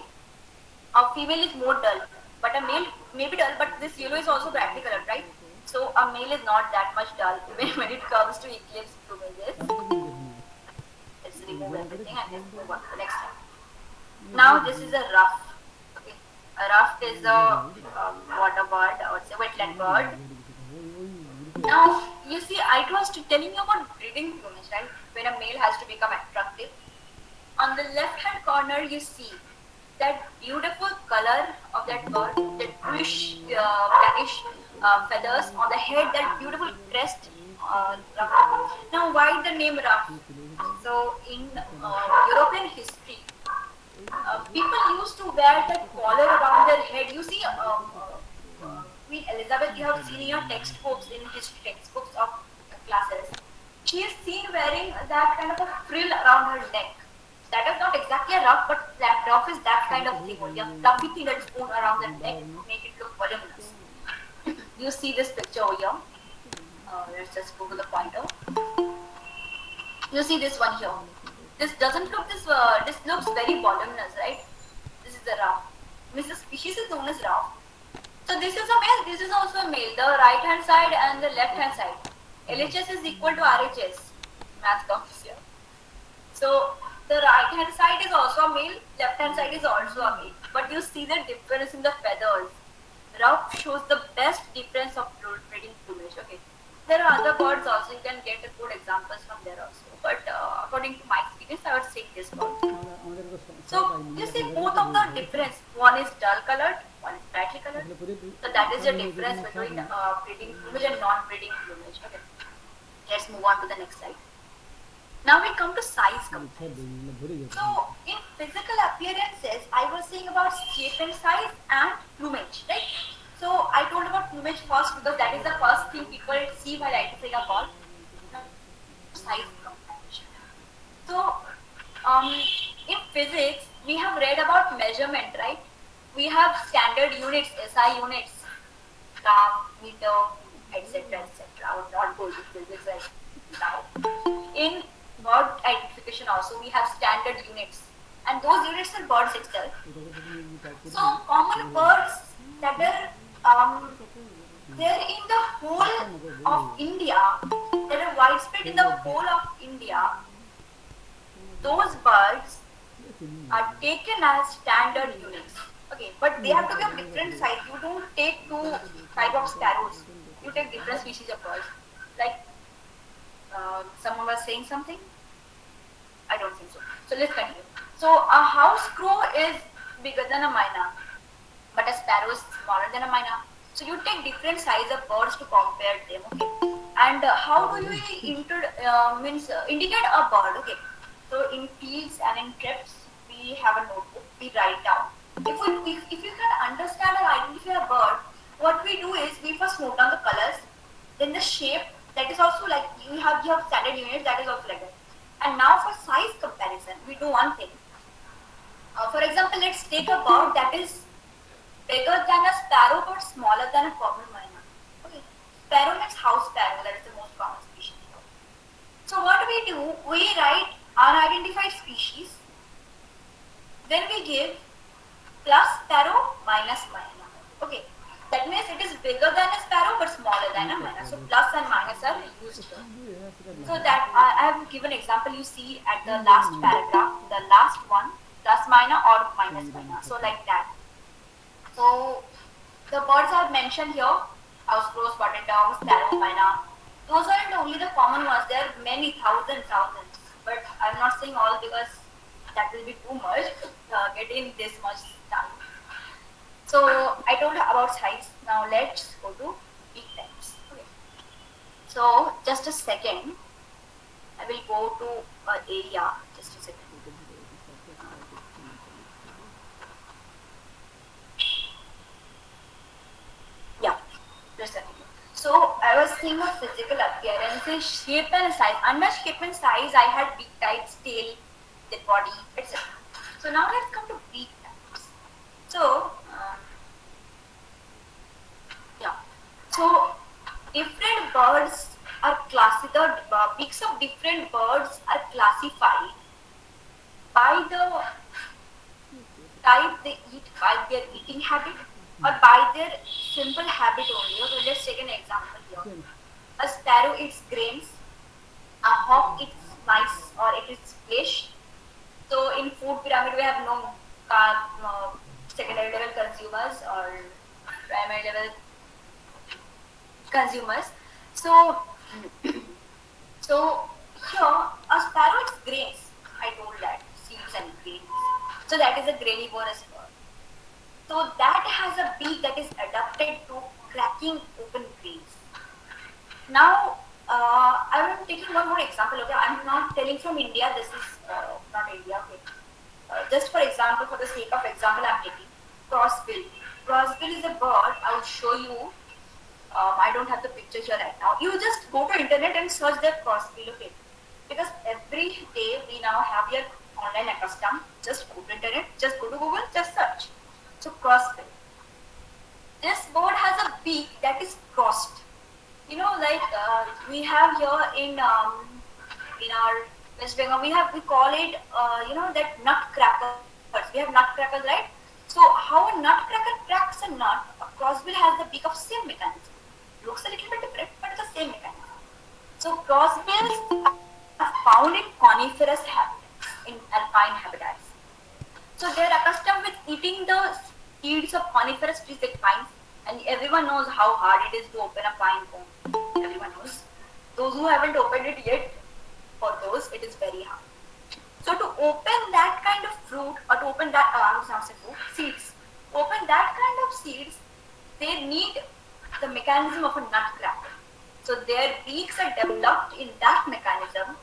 a female is more dull, but a male may be dull, but this yellow is also brightly colored, right? So a male is not that much dull when it comes to eclipse images. Let's remove everything and let's move on to the next one. Now this is a ruff. Okay. A ruff is a water bird, or say wetland bird. Now you see, I was telling you about breeding plumage, right? When a male has to become attractive. On the left hand corner, you see that beautiful color of that bird, that bluish, blackish feathers on the head, that beautiful crest. Now, why the name ruff? So, in European history, people used to wear that collar around their head. You see, Queen Elizabeth, you have seen in your textbooks, in history textbooks of classes. She is seen wearing that kind of a frill around her neck. That is not exactly a ruff, but that ruff is that kind of thing only, a fluffy thing that is worn around the neck to make it look voluminous. You see this picture over here. Let's just go to the pointer. You see this one here. This doesn't look this looks very voluminous, right? This is the ruff. This species is known as ruff. So this is a male, this is also a male. The right hand side and the left hand side. LHS is equal to RHS. Math comes here. So the right hand side is also a male, left hand side is also a male. But you see the difference in the feathers. Ruff shows the best difference of breeding plumage. Okay. There are other birds also, you can get good examples from there also. But according to my experience, I would say this bird. So you see both of the difference. One is dull colored, one is brightly colored. So that is the difference between breeding plumage and non-breeding plumage. Okay. Let's move on to the next slide. Now we come to size comparison. So in physical appearances, I was saying about shape and size and plumage, right? So I told about plumage first because that is the first thing people see while identifying a bird. Size comparison. So in physics, we have read about measurement, right? We have standard units, SI units, gram, meter, etc., etc. I would not go into physics right now. In bird identification also, we have standard units, and those units are birds itself. So common birds that are there in the whole of India, that are widespread in the whole of India, those birds are taken as standard units. Okay, but they have to be of different size. You don't take two type of sparrows. You take different species of birds. Like someone was saying something. I don't think so. So let's continue. So a house crow is bigger than a myna, but a sparrow is smaller than a myna. So you take different size of birds to compare them. Okay. And how do you indicate a bird? Okay. So in fields and in trips, we have a notebook. We write down. If you can understand or identify a bird, what we do is we first note down the colors, then the shape. That is also like you have standard units. That is also like that. And now for size comparison, we do one thing. For example, let's take a bird that is bigger than a sparrow but smaller than a common myna. Okay. Sparrow means house sparrow. That is the most common species. So what do? We write unidentified species. Then we give plus sparrow minus myna. Okay. That means it is bigger than a sparrow but smaller than a myna. So plus and minus are used here. So that I have given example. You see at the last paragraph, the last one, plus myna or minus myna. So like that. So the birds I have mentioned here: house crow, spotted dove, sparrow, myna. Those aren't only the common ones. There are many thousands. But I'm not saying all because that will be too much. Getting this much time. So I told about size. Now let's go to peak times. Okay. So just a second. I will go to area. Just a second. Yeah. Just a second. So I was saying of physical appearances, shape and size. Under shape and size, I had beak types, tail, the body, etc. So now let's come to beak types. So So different birds are classified. The beaks of different birds are classified by the type they eat, by their eating habit, or by their simple habit only. So let's take an example here. A sparrow eats grains. A hawk eats mice or it eats fish. So in food pyramid we have no secondary level consumers or primary level consumers. So here a sparrow eats grains. I told that seeds and grains. So that is a granivorous bird. So that has a beak that is adapted to cracking open grains. Now I am taking one more example. Okay, I am not telling from India. This is not India. Okay, just for example, for the sake of example, I am taking crossbill. Crossbill is a bird. I will show you. I don't have the picture here right now. You just go to internet and search the crossbill, okay? Because every day we now have your online accustomed. Just go to internet, just go to Google, just search. So crossbill. This bird has a beak that is crossed. You know, like we have here in our West Bengal, we call it that nutcrackers. We have nutcrackers, right? So how a nutcracker cracks a nut, a crossbill has the beak of same mechanism. Looks a little bit different, but it's the same mechanism. So crossbills are found in coniferous habitats, in alpine habitats. So they are accustomed with eating the seeds of coniferous trees like pines, and everyone knows how hard it is to open a pine cone. Everyone knows. Those who haven't opened it yet, for those it is very hard. So to open that kind of fruit, or to open that seeds, open that kind of seeds, they need the mechanism of a nutcracker. So their beaks are developed in that mechanism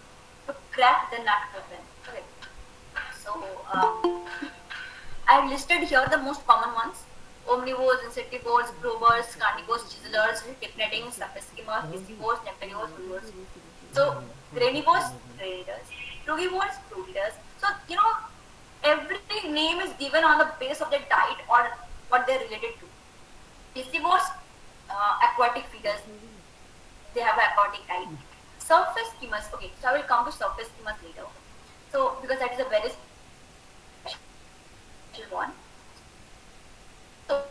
to crack the nut open. Okay. So I have listed here the most common ones: omnivores, insectivores, probers, carnivores, chiselers, hypnetings, surface skimmers, piscivores, neptarians, frugivores. So granivores, predators, frugivores, fruit eaters. So every name is given on the base of their diet or what they are related to. Piscivores, aquatic feeders, they have aquatic diet. Surface skimmers, okay, so I will come to surface skimmers later. So because that is a very special one. So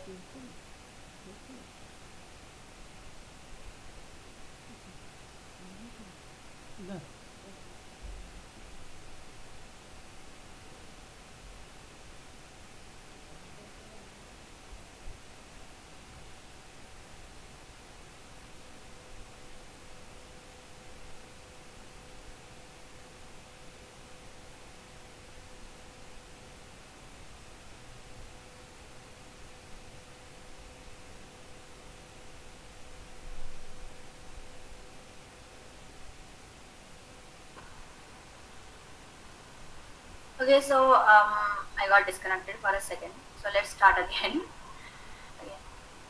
Okay, so I got disconnected for a second. So let's start again. Okay.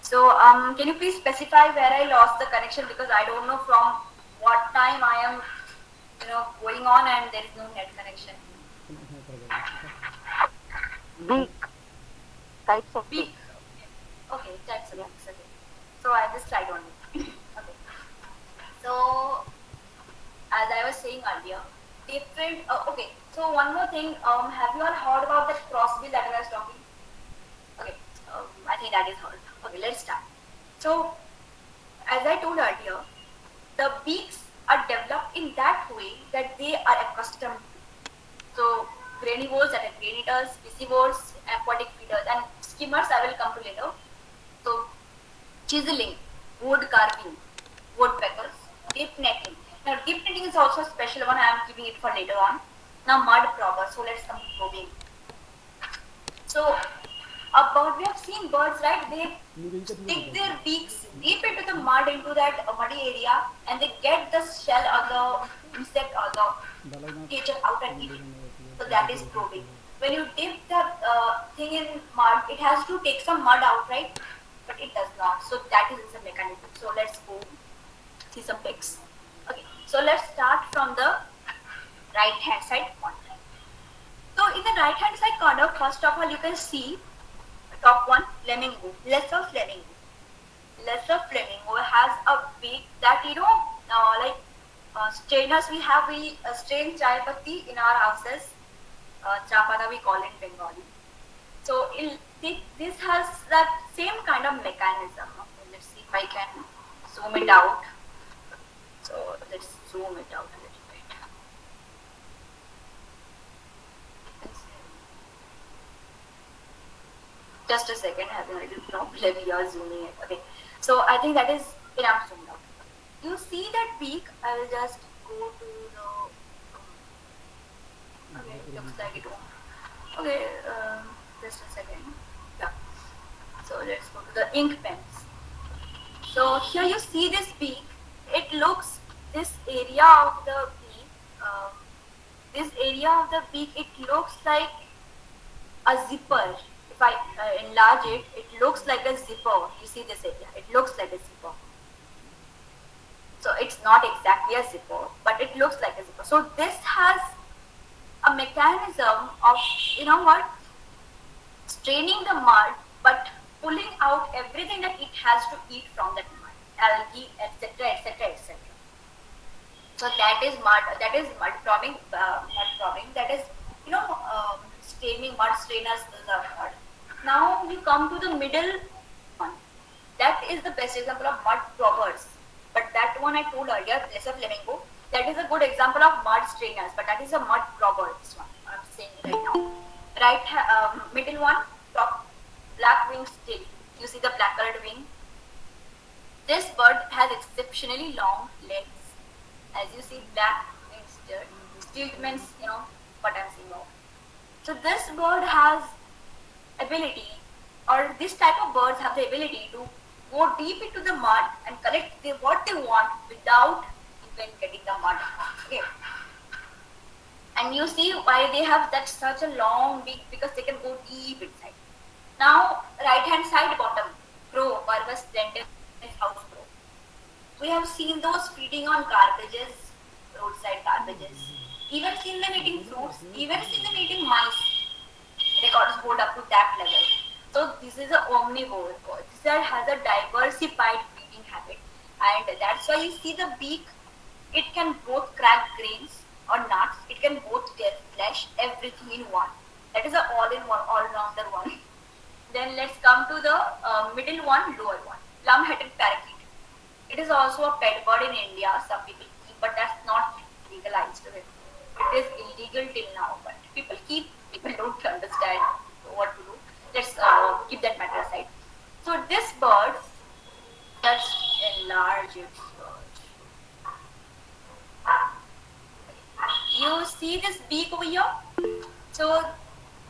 So can you please specify where I lost the connection, because I don't know from what time I am, going on and there is no net connection. Beak. Types of Beak. beak. Okay, types of beaks. Okay. So I have this slide only. Okay. So as I was saying earlier, different. Okay. So one more thing. Have you all heard about that crossbill that I was talking? Okay. I think that is heard. Okay. Let's start. So as I told earlier, the beaks are developed in that way that they are accustomed to. So granivores, that are granitors, piscivores, aquatic feeders, and skimmers I will come to later. So chiseling, wood carving, woodpeckers, dip netting. Now dip netting is also a special one. I am keeping it for later on. Now mud probers. So let's come to probing. So we have seen birds, right? They stick their beaks deep into the mud, into that muddy area, and they get the shell or the insect or the creature out and eat it. So that is probing. When you dip the thing in mud, it has to take some mud out, right? But it does not. So that is the mechanism. So let's go see some pics. Okay. So let's start from the right hand side corner. So in the right hand side corner, first of all, you can see top one, flamingo, lesser flamingo. Lesser flamingo has a beak that, strainers we have, we strain chai patti in our houses. Chapada we call it Bengali. So this has that same kind of mechanism. Okay, let's see if I can zoom it out. So let's zoom it out a little bit. Just a second, having a little problem here zooming it. Okay, so I think that is enough zoomed out. You see that beak? I will just go to the. Okay, it looks like it won't. Okay, just a second. Yeah. So let's go to the ink pens. So here you see this beak. It looks, this area of the beak, it looks like a zipper. If I enlarge it, it looks like a zipper. You see this area? It looks like a zipper. So it's not exactly a zipper, but it looks like a zipper. So this has a mechanism of, straining the mud, but pulling out everything that it has to eat from that mud, algae, etc., etc., etc. So that is mud probing. That is, staining, mud strainers is a mud. Now you come to the middle one. That is the best example of mud probers. But that one I told earlier, lesser flamingo, that is a good example of mud strainers. But that is a mud probber. This one I'm saying right now. Right, middle one, top, black winged stilt. You see the black colored wing. This bird has exceptionally long legs. As you see, black winged stilt. Stilt means, what I'm saying now. So this bird has ability, or this type of birds have the ability to go deep into the mud and collect what they want without even getting the mud. Okay. And you see why they have that such a long beak, because they can go deep inside. Now, right hand side bottom, crow, Parvus splendens house crow. We have seen those feeding on garbages, roadside garbages. Even seen them eating fruits, even seen them eating mice. Records hold up to that level. So this is an omnivore bird. This has a diversified feeding habit, and that's why you see the beak. It can both crack grains or nuts. It can both tear flesh, everything in one. That is an all-in-one, all-rounder one. Then let's come to the middle one, lower one, plum-headed parakeet. It is also a pet bird in India. Some people keep, but that's not legalized. It is illegal till now, but people keep. People don't understand what to do. Let's keep that matter aside. So this bird, just enlarge it. You see this beak over here? So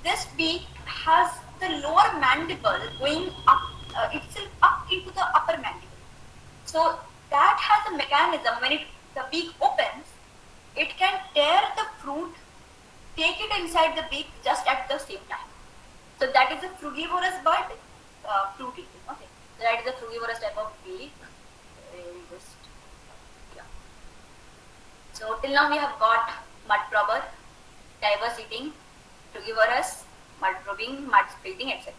this beak has the lower mandible going up, itself up into the upper mandible. So that has a mechanism. When the beak opens, it can tear the fruit take it inside the beak just at the same time. So that is a frugivorous bird, fruit eating. Okay, so that is a frugivorous type of beak. Yeah. So till now we have got mud probber, diverse eating, frugivorous, mud probing, mud splitting, etc.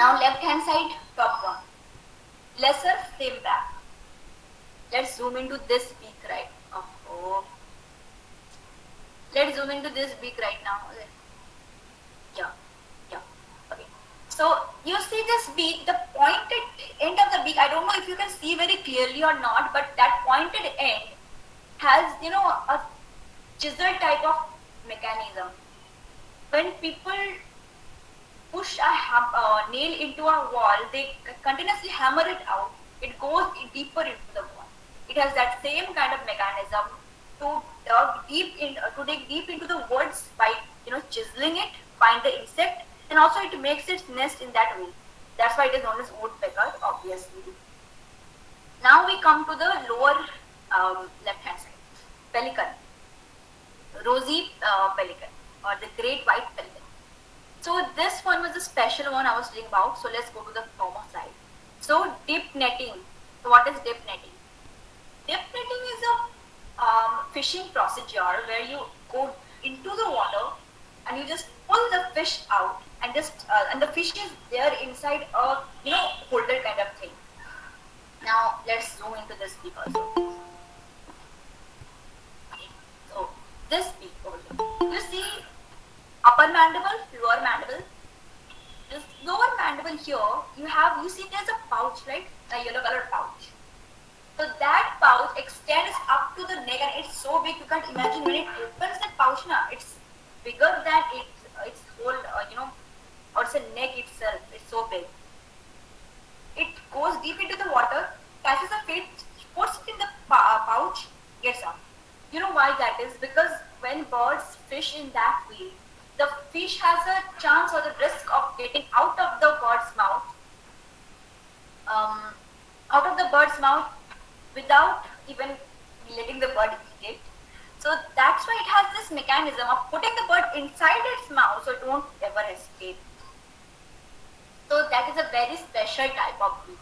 Now left hand side, top one, lesser frame back. Let's zoom into this beak right. Oh. Let's zoom into this beak right now. Yeah. Okay. So you see this beak, the pointed end of the beak. I don't know if you can see very clearly or not, but that pointed end has, a chisel type of mechanism. When people push a nail into a wall, they continuously hammer it out. It goes deeper into the wall. It has that same kind of mechanism to dig deep into the woods by chiseling it, find the insect, and also it makes its nest in that way. That's why it is known as woodpecker, obviously. Now we come to the lower left hand side, pelican, rosy pelican, or the great white pelican. So this one was the special one I was telling about. So let's go to the former side. So dip netting. So what is dip netting? Dip netting is a fishing procedure where you go into the water and you just pull the fish out and and the fish is there inside a holder kind of thing. Now let's zoom into this beak also. Okay. So this beak over here. You see upper mandible, lower mandible. This lower mandible here, you see there's a pouch, right? A yellow colored pouch. So that pouch extends up to the neck and it's so big you can't imagine when it opens that pouch now. It's bigger than its whole, or it's a neck itself. It's so big. It goes deep into the water, catches a fish, puts it in the pouch, gets up. You know why that is? Because when birds fish in that way, the fish has a chance or the risk of getting out of the bird's mouth, without even letting the bird eat it. So that's why it has this mechanism of putting the bird inside its mouth so it won't ever escape. So that is a very special type of beak,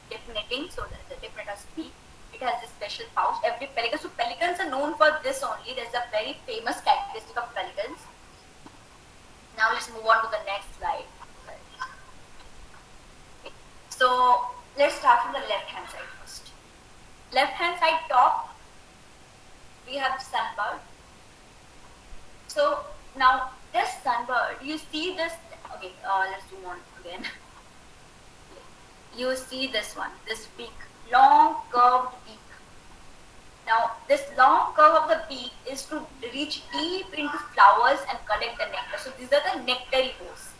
dip netting. So the dip netter's beak, it has this special pouch. Every pelican, so pelicans are known for this only. There's a very famous characteristic of pelicans. Now let's move on to the next slide. Okay. So let's start from the left hand side first. Left hand side top, we have sunbird. So now this sunbird, you see this, okay, let's zoom on again. You see this one, this beak, long curved beak. Now this long curve of the beak is to reach deep into flowers and collect the nectar. So these are the nectarivores.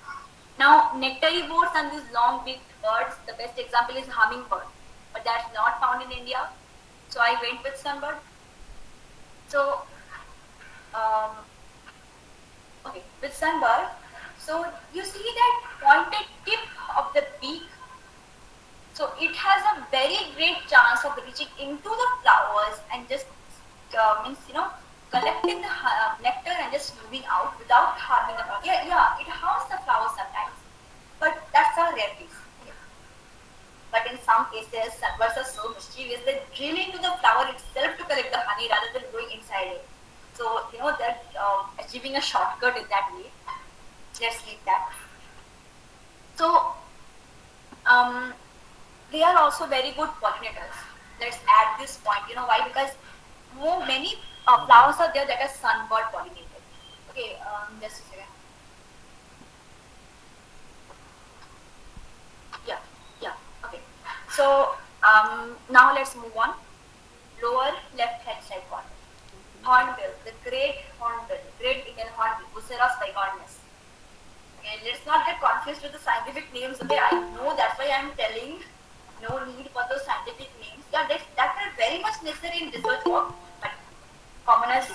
Now nectarivores and these long beaked birds, the best example is hummingbird, but that's not found in India. So I went with sunbird. So okay, with sunbird, so you see that pointed tip of the beak. So it has a very great chance of reaching into the flowers and just collecting the nectar and just moving out without harming the flower. Yeah, it harms the flowers sometimes, but that's a rare case. Yeah. But in some cases, sunbirds are so mischievous, they drill into the flower itself to collect the honey rather than going inside it. So they're achieving a shortcut in that way. Let's leave that. So they are also very good pollinators. Let's add this point. You know why? Because many flowers are there that are sunbird pollinated. Okay, just a second. Yeah. Okay. So now let's move on. Lower left hand side corner. Hornbill, the great hornbill, great Indian hornbill, Buceras bicornis. Okay, let's not get confused with the scientific names. Okay, I know that's why I'm telling. No need for those scientific names. Yeah, that are very much necessary in research work, but commoners,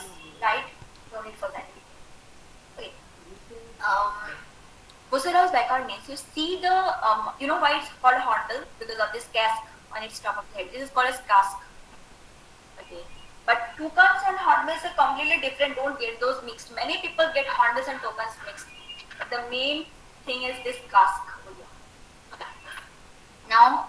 right? No need for scientific. Okay. Buceras bicornis. You see the why it's called hornbill? Because of this casque on its top of the head. This is called as casque. Okay. But toucans and hornbills are completely different. Don't get those mixed. Many people get hornbills and toucans mixed. But the main thing is this casque. Now,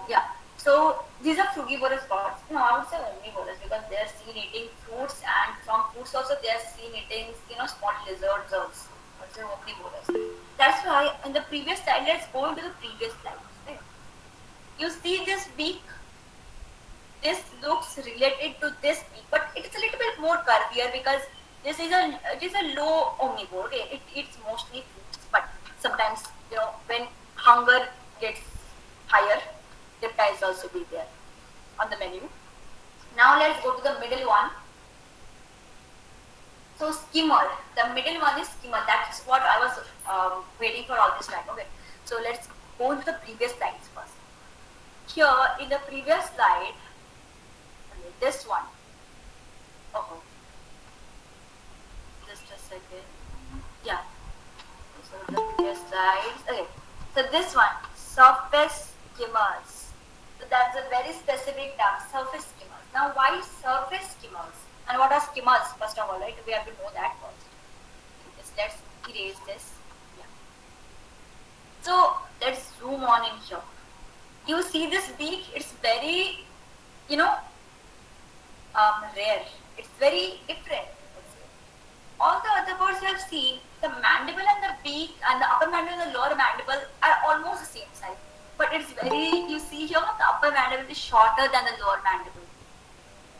yeah. So these are frugivorous birds. No, I would say omnivorous because they are seen eating fruits, and from fruits also they are seen eating, small lizards also. Also omnivorous. That's why in the previous slide, let's go into the previous slide. Okay. You see this beak. This looks related to this beak, but it is a little bit more curvier because it is a low omnivore. Okay, it eats mostly fruits, but sometimes when hunger gets higher, reptiles also be there on the menu. Now let's go to the middle one. So skimmer, the middle one is skimmer. That's what I was waiting for all this time. Okay, so let's go into the previous slides first. Here in the previous slide, this one. Oh, just a second. Yeah. So the previous slides. Okay. So this one, surface skimmers. So that's a very specific term, surface skimmers. Now, why surface skimmers? And what are skimmers? First of all, right? We have to know that first. Let's erase this. Yeah. So let's zoom on in here. You see this beak? It's very, rare. It's very different. All the other birds you have seen, the mandible and the beak and the upper mandible and the lower mandible are almost the same size. But it's you see here, the upper mandible is shorter than the lower mandible.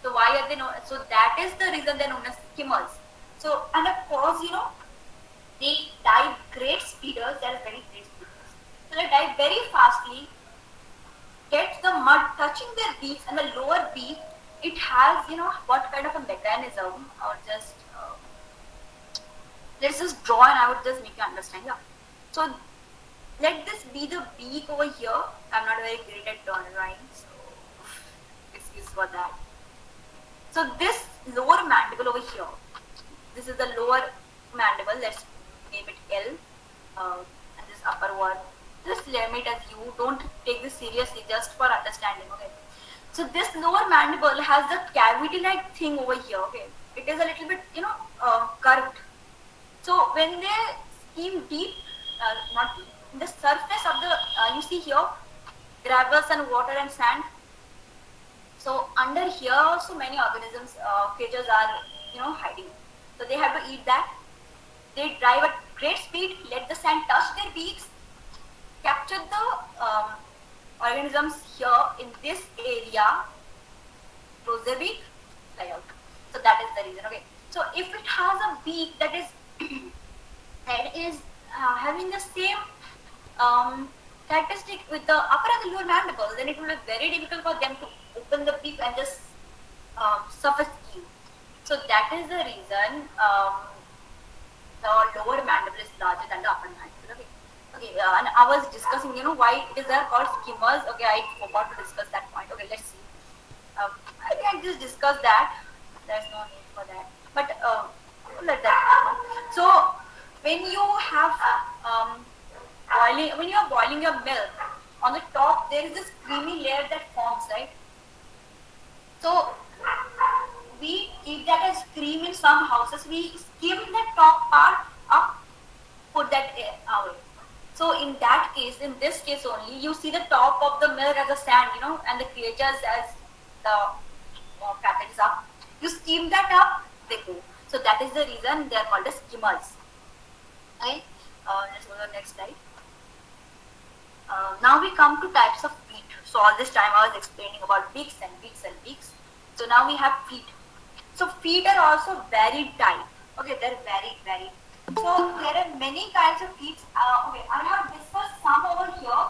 So why are they known? So that is the reason they're known as skimmers. So, and of course, they dive great speeders. They are very great speeders. So they dive very fastly, get the mud touching their beaks, and the lower beak, it has, what kind of a mechanism, or just, let's just draw and I would just make you understand. Yeah. So let this be the beak over here. I'm not very great at drawing, so excuse for that. So this lower mandible over here, this is the lower mandible. Let's name it L, and this upper one. Just name it as U. Don't take this seriously, just for understanding. Okay. So this lower mandible has the cavity-like thing over here. Okay. It is a little bit, curved. So when they skim deep, not deep, the surface of the, you see here, gravels and water and sand. So under here also many organisms, creatures are, hiding. So they have to eat that. They drive at great speed, let the sand touch their beaks, capture the organisms here in this area, close their beak, fly out. So that is the reason. Okay. So if it has a beak that is having the same characteristic with the upper and the lower mandible, then it will be very difficult for them to open the beak and just surface skim. So that is the reason the lower mandible is larger than the upper mandible. Okay. Okay, and I was discussing, why it is called skimmers. Okay, I forgot to discuss that point. Okay, let's see. I can just discuss that. There's no need for that. But let that happen. So when you have when you are boiling your milk, on the top there is this creamy layer that forms, right? So we keep that as cream in some houses. We skim the top part up, put that away. So in that case, in this case only, you see the top of the milk as a sand, and the creatures as the packets up. You skim that up, they go. So that is the reason they are called as skimmers. Okay, let's go to the next slide. Now we come to types of feet. So all this time I was explaining about beaks and beaks and beaks. So now we have feet. So feet are also varied type. Okay, they're varied. So there are many kinds of feet. Okay, I have discussed some over here,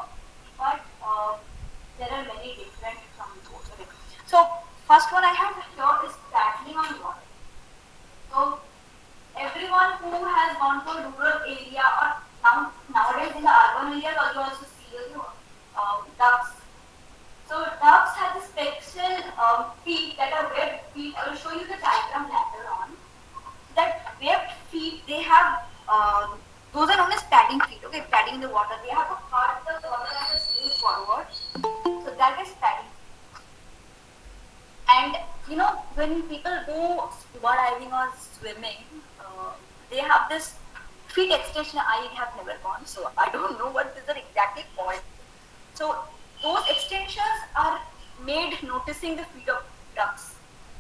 but there are many different from those. Okay. So first one I have here is paddling on water. So everyone who has gone to a rural area or nowadays in the urban area, you also see ducks. So ducks have the special feet that are webbed feet. I will show you the diagram later on. That webbed feet, they have, those are known as padding feet. Okay, padding in the water. They have to part the water and just move forward. So that is padding. when people go scuba diving or swimming, they have this feet extension. I have never gone, so I don't know what is it exactly called. So those extensions are made noticing the feet of ducks.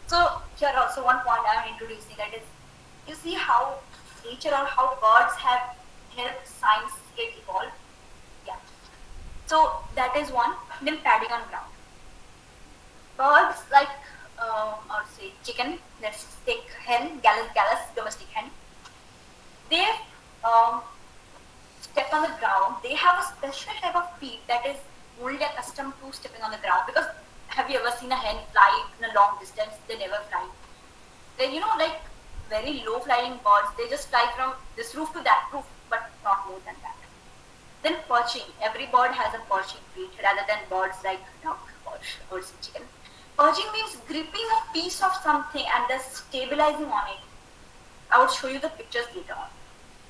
So here also one point I am introducing, that is, you see how nature or how birds have helped science get evolved. Yeah. So that is one. Then padding on ground. Birds like, or say chicken, let's take hen, Gallus domestic hen. They step on the ground. They have a special type of feet that is only accustomed to stepping on the ground. Because have you ever seen a hen fly in a long distance? They never fly. They, like very low flying birds, they just fly from this roof to that roof, but not more than that. Then perching. Every bird has a perching feet rather than birds like duck or chicken. Perching means gripping a piece of something and then stabilizing on it. I would show you the pictures later on.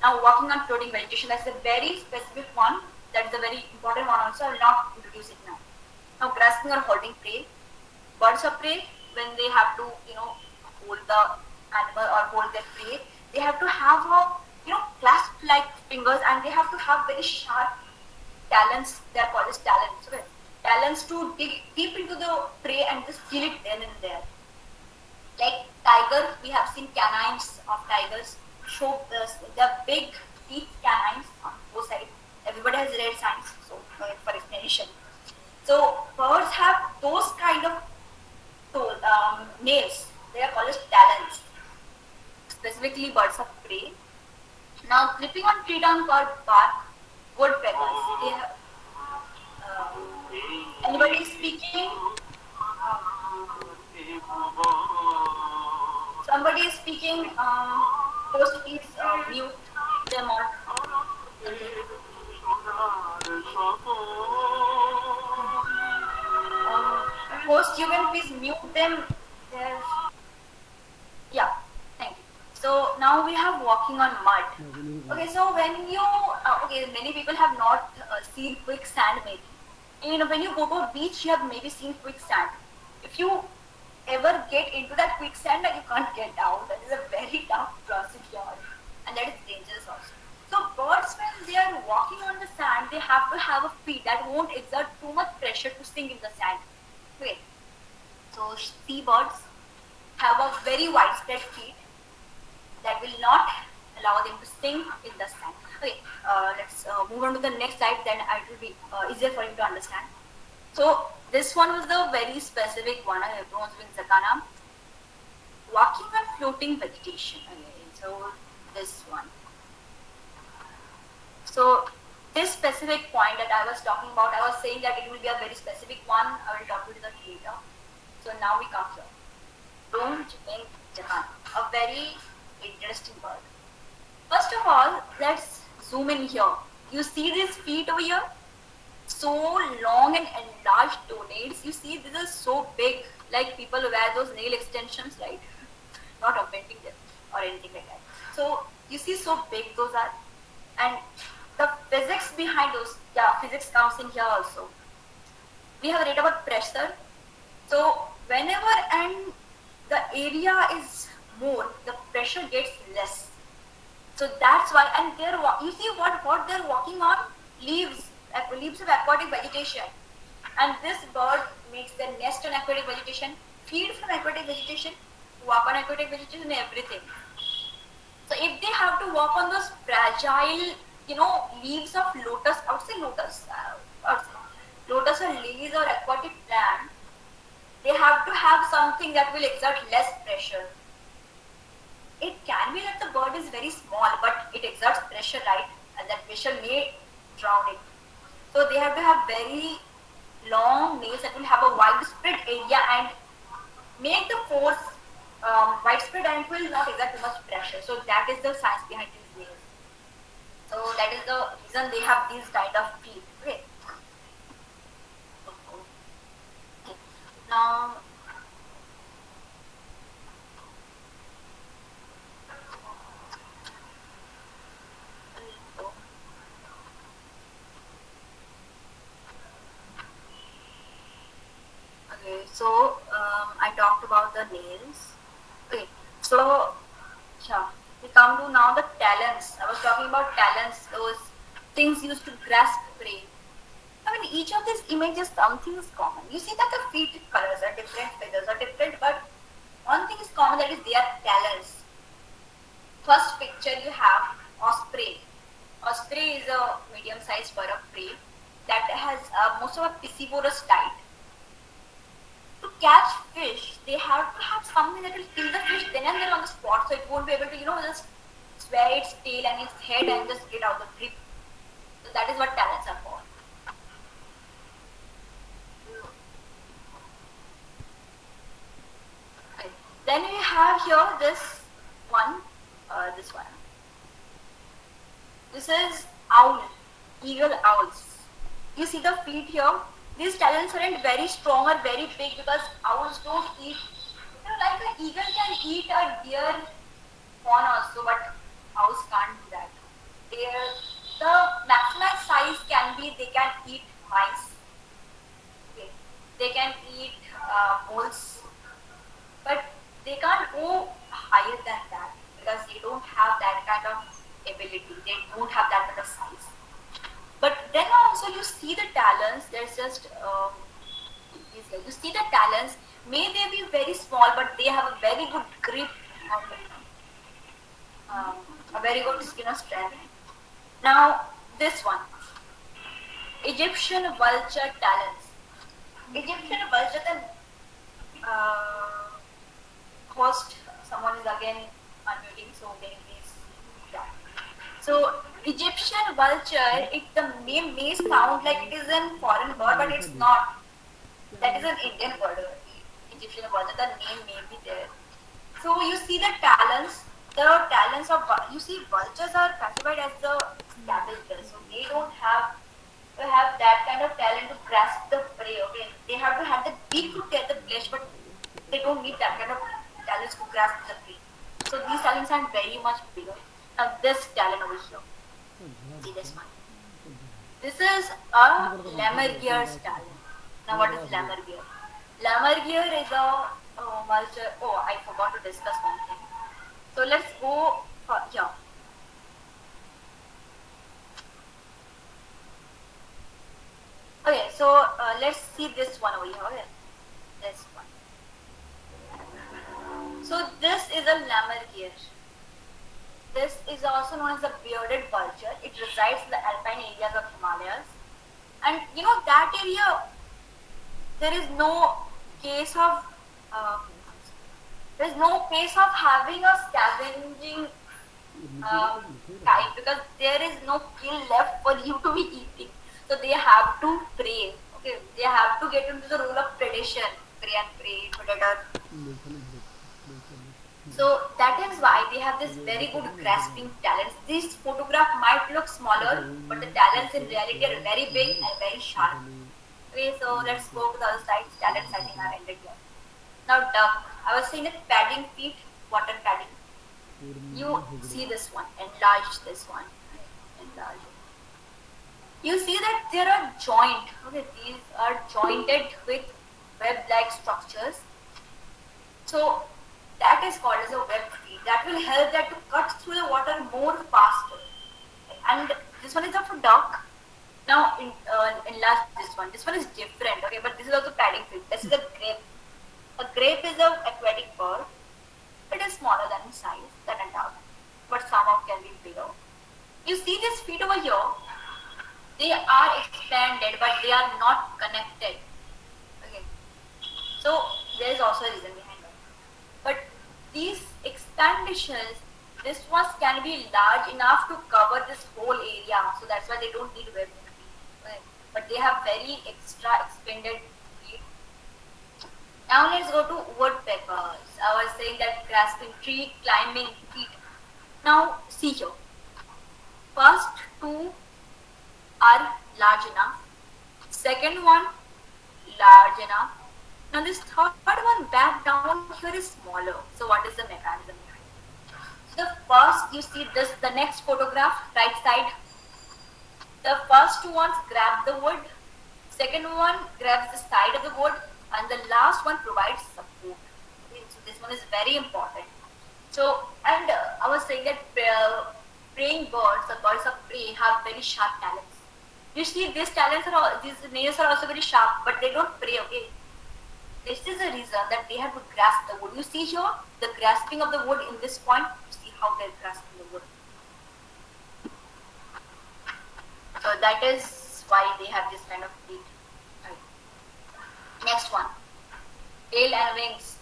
Now walking on floating vegetation, that's a very specific one. That is a very important one also. I will not introduce it now. Now grasping or holding prey. Birds of prey, when they have to, hold the animal or hold their prey, they have to have a, clasp like fingers, and they have to have very sharp talons. They are called as talons. Okay? Talons to dig deep into the prey and just kill it then and there. Like tiger, we have seen canines of tigers show the big teeth canines on both sides. Everybody has read science, so for explanation. So birds have those kind of nails. They are called as talons. Specifically birds of prey. Now clipping on tree trunk or bark, woodpeckers. They have, anybody speaking? Somebody is speaking. Host, please mute them all. Host, you can please mute them. Yeah, thank you. So now we have walking on mud. Okay, so when you, many people have not seen quicksand maybe. When you go to a beach, you have maybe seen quicksand. If you ever get into that quicksand, you can't get out. That is a very tough procedure, and that is dangerous also. So birds, when they are walking on the sand, they have to have a feet that won't exert too much pressure to sink in the sand. Okay. So seabirds have a very widespread feet that will not allow them to sink in the sand. Okay, let's move on to the next slide, then it will be easier for you to understand. So this one was the very specific one, everyone's doing Zakana. Walking on floating vegetation. Okay, so this one. So this specific point that I was talking about, I was saying that it will be a very specific one. I will talk to you that later. So now we come here. Don't think Japan. A very interesting bird. First of all, let's zoom in here. You see these feet over here? So long and enlarged toenails. You see, this is so big. Like people wear those nail extensions, right? Not offending them or anything like that. So you see, so big those are. And the physics behind those, physics comes in here also. We have read about pressure. So whenever and the area is more, the pressure gets less. So that's why, and you see what they're walking on? Leaves of aquatic vegetation. And this bird makes their nest on aquatic vegetation, feed from aquatic vegetation, walk on aquatic vegetation, everything. So if they have to walk on those fragile, leaves of lotus, I would say lotus or lilies or aquatic plant, they have to have something that will exert less pressure. It can be that the bird is very small, but it exerts pressure, right? And that pressure may drown it. So they have to have very long nails that will have a widespread area and make the force widespread, and it will not exert too much pressure. So that is the science behind these nails. So that is the reason they have these kind of feet. Okay. Now, Okay, so I talked about the nails. Okay, so yeah, we come to now the talons. I was talking about talons, those things used to grasp prey. I mean, each of these images, something is common. You see that the feet colors are different, feathers are different, but one thing is common, that is they are talons. First picture you have osprey. Osprey is a medium-sized bird of prey that has most of a piscivorous diet. To catch fish, they have to have something that will kill the fish then and there on the spot, so it won't be able to, just sway its tail and its head and just get out the grip. So that is what talons are for. Okay. Then we have here this one. This is owl, eagle owls. You see the feet here? These talons aren't very strong or very big because owls don't eat. Like an eagle can eat a deer fawn also, but owls can't do that. The maximum size can be they can eat mice. Okay. They can eat moles, but they can't go higher than that because they don't have that kind of ability. They don't have that kind of size. But then also you see the talons. There's just you see the talons. May they be very small, but they have a very good grip on a very good skin of strength. Now this one, Egyptian vulture talons. Egyptian vulture. Then host, someone is again unmuting, so can you please? Yeah. So Egyptian vulture, the name may sound like it is a foreign bird, but it's not. That is an Indian bird. Egyptian vulture, the name may be there. So you see the talons. The talons of vultures are classified as the scavengers. So they don't have that kind of talent to grasp the prey. Okay, they have to have the beak to tear the flesh, but they don't need that kind of talents to grasp the prey. So these talons are very much bigger. Now this talon over here. See this one. This is a lammergier's talon. Now what is lammergier? Lammergier is a vulture. Oh, I forgot to discuss one thing. So let's go for here. Okay, so let's see this one over here. Okay. This one. So this is a lammergier. This is also known as a bearded vulture. It resides in the alpine areas of Himalayas. And that area, there is no case of having a scavenging type, because there is no kill left for you to be eating. So they have to prey. Okay, they have to get into the role of predation, prey and prey, predator. So that is why they have this very good grasping talents. This photograph might look smaller, but the talents in reality are very big and very sharp. Okay, so let's go to the other side. Talents, I think, are ended here. Now duck. I was saying that padding feet, water padding. You see this one, enlarge this one, enlarge. You see that there are joint. Okay, these are jointed with web-like structures. So that is called as a web feed. That will help that to cut through the water more faster. And this one is of a duck. Now enlarge this one. This one is different. Okay, but this is also padding feet. This is a grape. A grape is an aquatic bird. It is smaller than in size than a duck, but somehow can be bigger. You see these feet over here. They are expanded, but they are not connected. Okay. So there is also a reason behind that. But these expansions, this ones can be large enough to cover this whole area. So that's why they don't need web feet. Okay. But they have very extra expanded feet. Now let's go to woodpeckers. I was saying that grasping tree, climbing feet. Now see here. First two are large enough. Second one, large enough. Now this third one back down here is smaller. So what is the mechanism behind it? So the first, you see this, the next photograph, right side. The first two ones grab the wood. Second one grabs the side of the wood. and the last one provides support. Okay, so this one is very important. So, and I was saying that praying birds, the birds of prey, have very sharp talons. You see, these talons are these nails are also very sharp, but they don't prey. Okay, this is the reason that they have to grasp the wood. You see here the grasping of the wood in this point. You see how they're grasping the wood. So that is why they have this kind of beak. Right. Next one, tail and wings.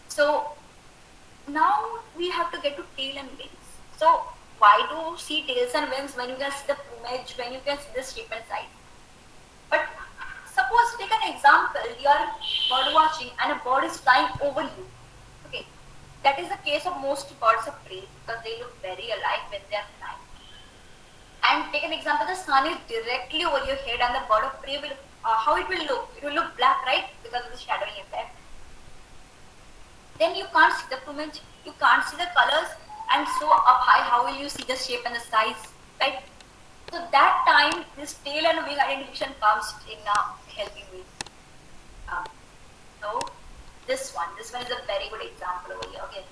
So now we have to get to tail and wings. So why do you see tails and wings when you can see the plumage, when you can see the shape and size? But suppose take an example, you are bird watching and a bird is flying over you. Okay, that is the case of most birds of prey because they look very alike when they are flying. And take an example, the sun is directly over your head and the bird of prey will, how it will look? It will look black, right? Because of the shadowing effect. Then you can't see the plumage, you can't see the colors, and so up high, how will you see the shape and the size, right? So that time, this tail and wing identification comes in helping me. So this one is a very good example over here. Okay.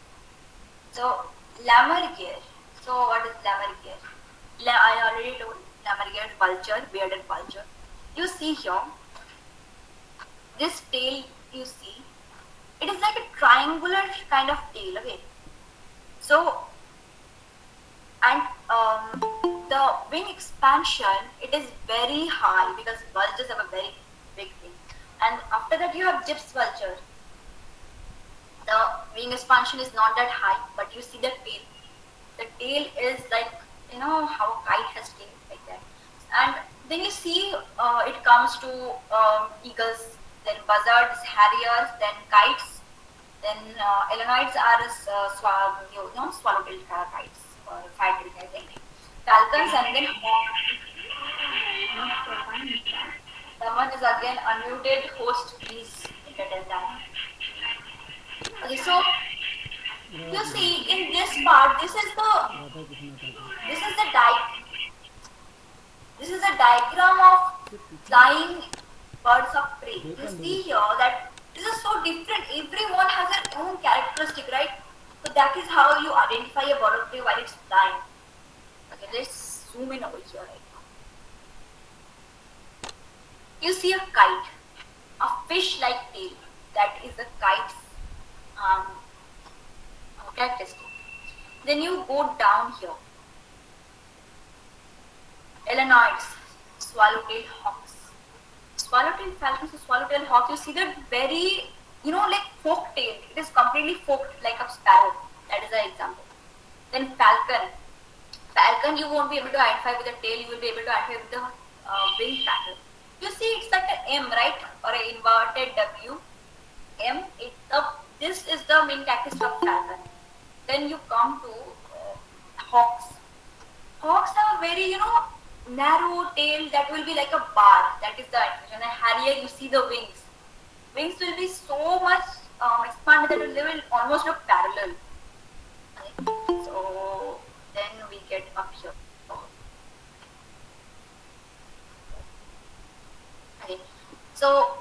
So lammergeier. So what is lammergeier? I already told lammergeier vulture, bearded vulture. You see here, this tail you see, it is like a triangular kind of tail. Okay. So and the wing expansion, it is very high because vultures have a very big wing. And after that you have gyps vulture. The wing expansion is not that high, but you see the tail. The tail is like, you know how kite has tail, like that. And then you see it comes to eagles, then buzzards, harriers, then kites, then elenoids are swallow-tailed kites or fire-tailed kites, like falcons, and then someone is again unmuted. Host, please tell that. Okay, so you see in this part, this is the diagram of flying birds of prey. You see here that this is so different. Everyone has their own characteristic, right? So that is how you identify a bird of prey while it's flying. Okay, let's zoom in over here right now. You see a kite, a fish-like tail. That is the kite's characteristic. Then you go down here. Elenoids, swallow-tailed hawks. Swallow-tailed falcons or swallow-tailed hawks, you see that very, like fork-tailed. It is completely forked like a sparrow. That is the example. Then falcon. Falcon you won't be able to identify with the tail, you will be able to identify with the wing pattern. You see it's like an M, right? Or an inverted W. M, this is the main characteristic of falcon. Then you come to hawks. Hawks have a very, narrow tail that will be like a bar. That is the identification. And harrier, you see the wings. Wings will be so much expanded that they will almost look parallel. Okay. So then we get up here. Okay. So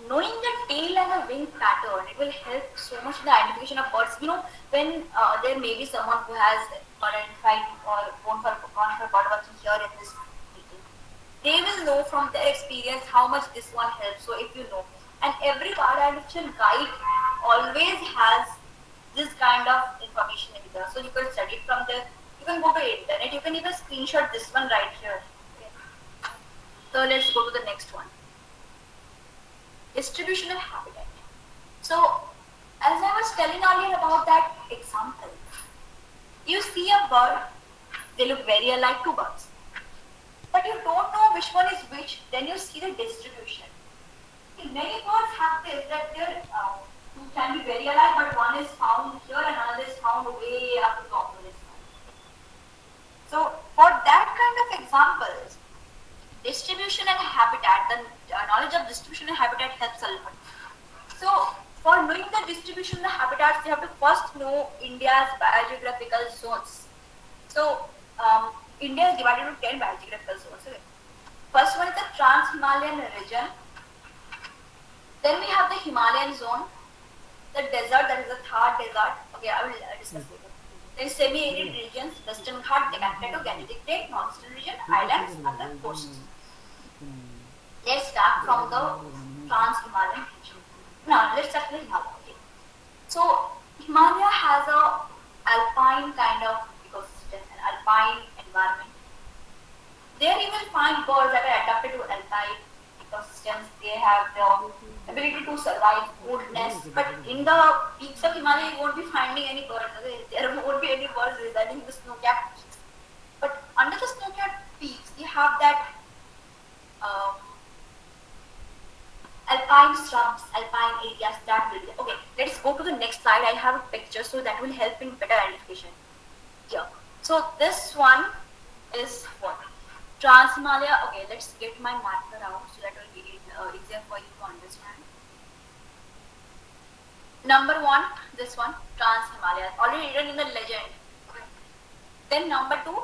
knowing the tail and the wing pattern, it will help so much in the identification of birds. When there may be someone who has identified or gone for bird watching here in this meeting, they will know from their experience how much this one helps. So if you know, and every bird identification guide always has this kind of information in there. So you can study it from there. You can go to internet. You can even screenshot this one right here. Okay. So let's go to the next one. Distribution and habitat. So, as I was telling earlier about that example, you see a bird, they look very alike to birds, but you don't know which one is which, then you see the distribution. Many birds have this, that they can be very alike, but one is found here and another is found way up the top of this one. So, for that kind of examples, distribution and habitat, the knowledge of distribution and habitat helps a lot. So, for knowing the distribution and the habitats, you have to first know India's biogeographical zones. So, India is divided into 10 biogeographical zones. Okay. First one is the Trans-Himalayan region. Then we have the Himalayan zone, the desert, that is the Thar desert. Okay, I will discuss later. Then semi-arid regions, Western Ghat, Deccan Plateau, Gangetic Plain, Northeastern region, islands, and the coast. Let's start from the Trans-Himalayan region. Now, let's start with Himalaya. Okay. So, Himalaya has a alpine kind of ecosystem, an alpine environment. There you will find birds that are adapted to alpine ecosystems. They have the ability to survive coldness. But in the peaks of Himalaya, you won't be finding any birds. Okay? There won't be any birds residing in the snow-capped peaks. But under the snow-capped peaks, you have that alpine shrubs, alpine areas that will be. Okay, let's go to the next slide. I have a picture, so that will help in better identification. Here. So this one is what? Trans-Himalaya. Okay, let's get my marker out so that will be easier for you to understand. Number one, this one, Trans-Himalaya, already written in the legend. Okay. Then number two,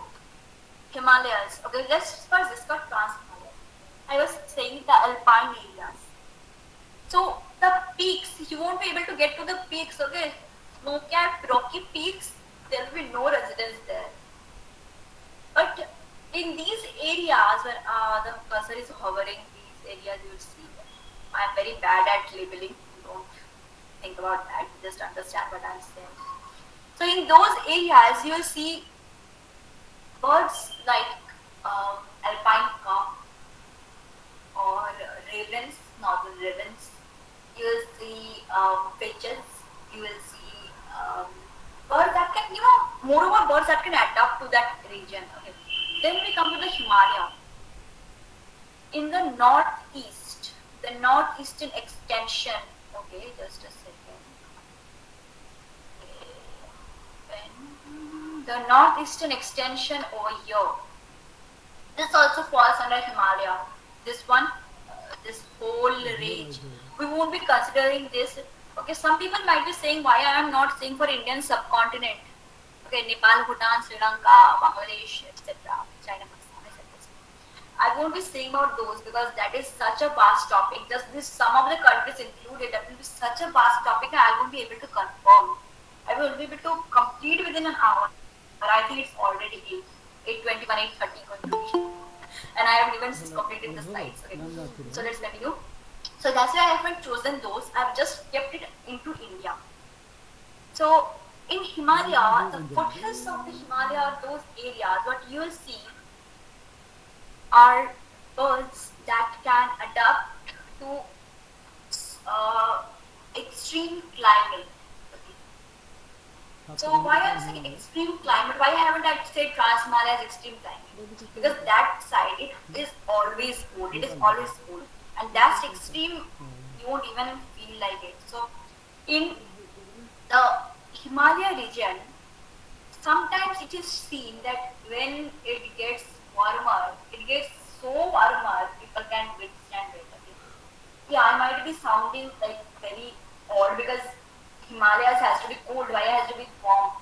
Himalayas. Okay, let's first discuss Trans-Himalaya. I was saying the alpine areas. So the peaks, you won't be able to get to the peaks. Okay, snow-capped rocky peaks, there will be no residents there. But in these areas where the cursor is hovering, these areas you will see. I am very bad at labeling. Don't think about that. Just understand what I am saying. So in those areas, you will see birds like alpine cock or ravens, northern ravens. You will see finches. You will see birds that can, moreover birds that can adapt to that region. Okay. Then we come to the Himalaya. In the northeast, the northeastern extension. Okay, just a second. The northeastern extension over here. This also falls under Himalaya. This one, this whole range. We won't be considering this. Okay, some people might be saying why I am not saying for Indian subcontinent. Okay, Nepal, Bhutan, Sri Lanka, Bangladesh, etc. China, Pakistan, etc. I won't be saying about those because that is such a vast topic. Just this, some of the countries included, that will be such a vast topic I won't be able to confirm. I will be able to complete within an hour. But I think it's already 8:21, 8:30 going to be. And I haven't even completed the slides. Okay. So let's continue. So that's why I haven't chosen those. I've just kept it into India. So in Himalaya, the foothills of the Himalaya, those areas, what you will see are birds that can adapt to extreme climate. So why I'm saying extreme climate? Why haven't I said Trans-Himalaya as extreme climate? Because that side, it is always cold. It is always cold. And that's extreme, you won't even feel like it. So in the Himalaya region, sometimes it is seen that when it gets warmer, it gets so warmer, people can withstand it. Okay? Yeah, I might be sounding like very odd because Himalayas has to be cold, why has to be warm?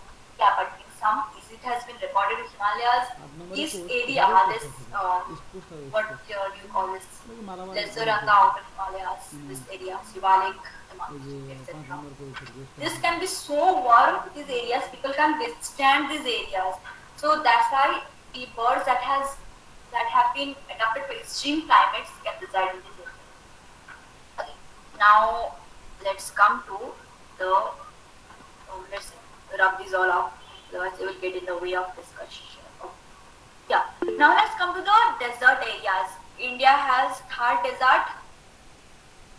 Yeah, but in some cases it has been recorded in Himalayas, this area, this, what do you call this? Lesser account of Himalayas, this area, Shivalik, etc. This can be so warm, these areas, people can withstand these areas. So that's why the birds that have been adapted to extreme climates can reside in these areas. Okay. Now let's come to let's rub these all off, otherwise they will get in the way of discussion. Okay. Yeah. Now let's come to the desert areas. India has Thar desert.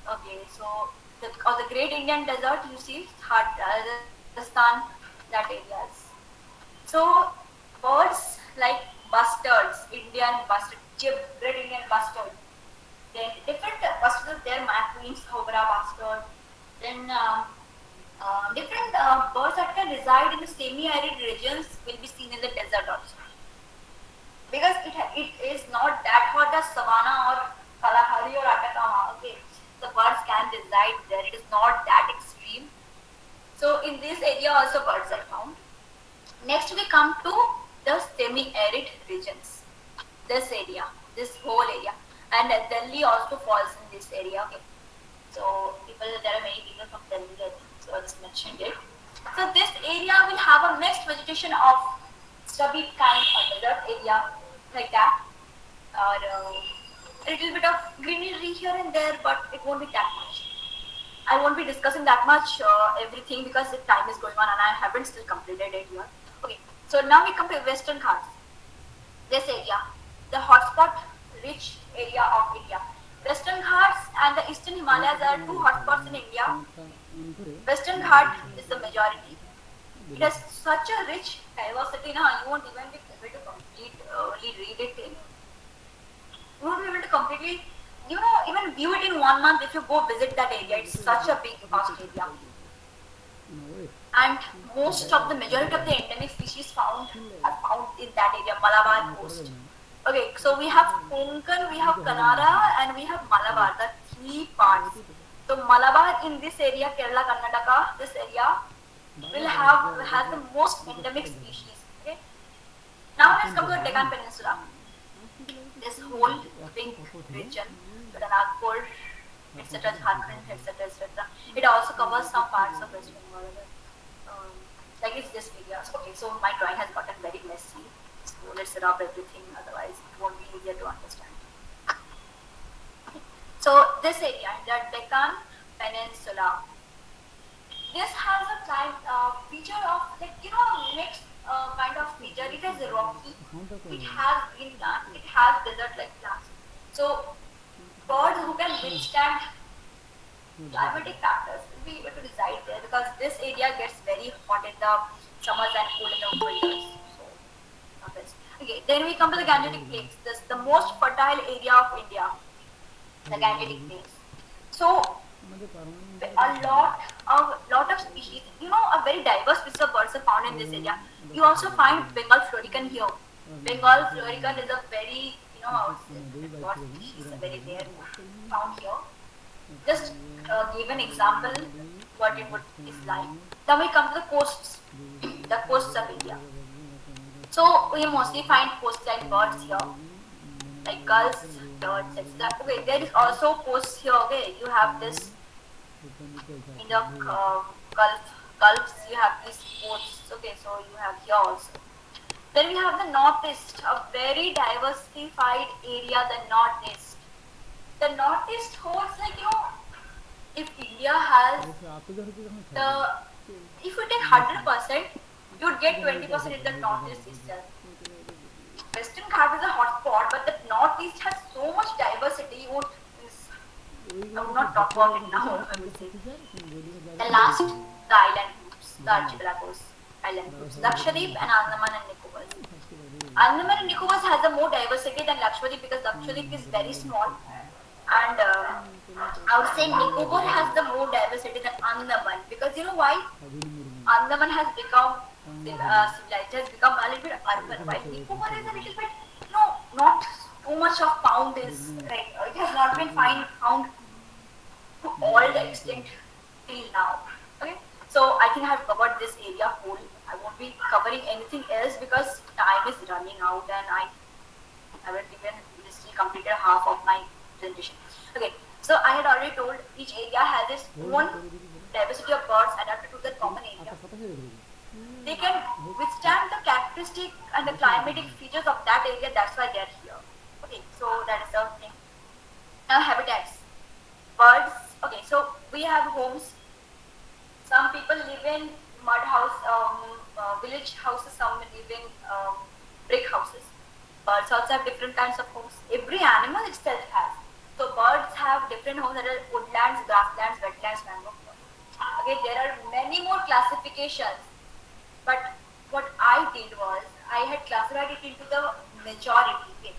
Okay, so the Great Indian Desert, you see, Thar, Rajasthan, that areas. So birds like bustards, Indian bustard, Great Indian bustard. Then different bustards there, Macaques, Cobra bustard. Then different birds that can reside in the semi-arid regions will be seen in the desert also. Because it is not that hot as Savannah or Kalahari or Atacama. Okay, the birds can reside there. It is not that extreme. So in this area also birds are found. Next we come to the semi-arid regions. This area, this whole area, and Delhi also falls in this area. Okay. So there are many people from Delhi, I think, so I just mentioned it. So this area will have a mixed vegetation of stubby kind of desert area like that, or a little bit of greenery here and there, but it won't be that much. I won't be discussing that much everything because the time is going on and I haven't still completed it here. Okay, so now we come to Western Ghats. This area, the hotspot rich area of India. Western Ghats and the Eastern Himalayas are two hotspots in India. Western Ghat is the majority. It has such a rich diversity now, you won't even be able to completely read it. You won't be able to completely, even view it in 1 month if you go visit that area. It's such a big, vast area. And most of the majority of the endemic species are found in that area, Malabar coast. Okay, so we have Konkan, we have Kannada, and we have Malabar, the three parts. So Malabar in this area, Kerala, Karnataka, this area has the most endemic species. Okay. Now let's come to the Deccan Peninsula. This whole big region, the Nagpur, etc., Jharkhand, etc., etc. It also covers some parts of West Bengal. Like it's this area. Okay, so my drawing has gotten very messy. So let's rub everything, otherwise it won't be easier to understand. So this area, the Deccan Peninsula, this has a feature of mixed kind of feature. It has rocky, it has greenland, it has desert-like plants. So birds who can withstand climatic factors will be able to reside there because this area gets very hot in the summers and cool in the winters. So, okay, then we come to the Gangetic Plains. This is the most fertile area of India, the Gangetic Plains. So, a lot of species, a very diverse species of birds are found in this area. You also find Bengal florican here. Bengal florican is a very, bird species, a very rare found here. Just give an example what it is like. Then we come to the coasts of India. So we mostly find coastline birds here, like gulls, birds, etc. Okay, there is also coast here. Okay, you have this in the gulfs. You have these coasts. Okay, so you have here also. Then we have the northeast, a very diversified area. The northeast. The northeast holds if India has if you take 100%, you would get 20% in the northeast itself. Western Ghat is a hot spot, but the northeast has so much diversity. I will not talk about it now. I will say. The last, the island groups, the archipelagos, island groups, Lakshadweep and Andaman and Nicobar. Andaman and Nicobar has a more diversity than Lakshadweep because Lakshadweep is very small. And I would say Nicobar has the more diversity than Andaman because you know why? Andaman has become civilized, has become a little bit urban. While Nicobar is a little bit, not too much of found is right. It has not been found to all the extent till now. Okay, so I think I have covered this area whole. I won't be covering anything else because time is running out and I haven't even still completed half of my presentation. Okay, so I had already told each area has its own diversity of birds adapted to the common area. They can withstand the characteristic and the climatic features of that area, that's why they are here. Okay, so that is the thing. Now habitats. Birds, okay, so we have homes. Some people live in mud house, village houses, some live in brick houses. Birds also have different kinds of homes. Every animal itself has. So birds have different homes that are woodlands, grasslands, wetlands, mangrove. Okay, there are many more classifications. But what I did was, I had classified it into the majority. Okay.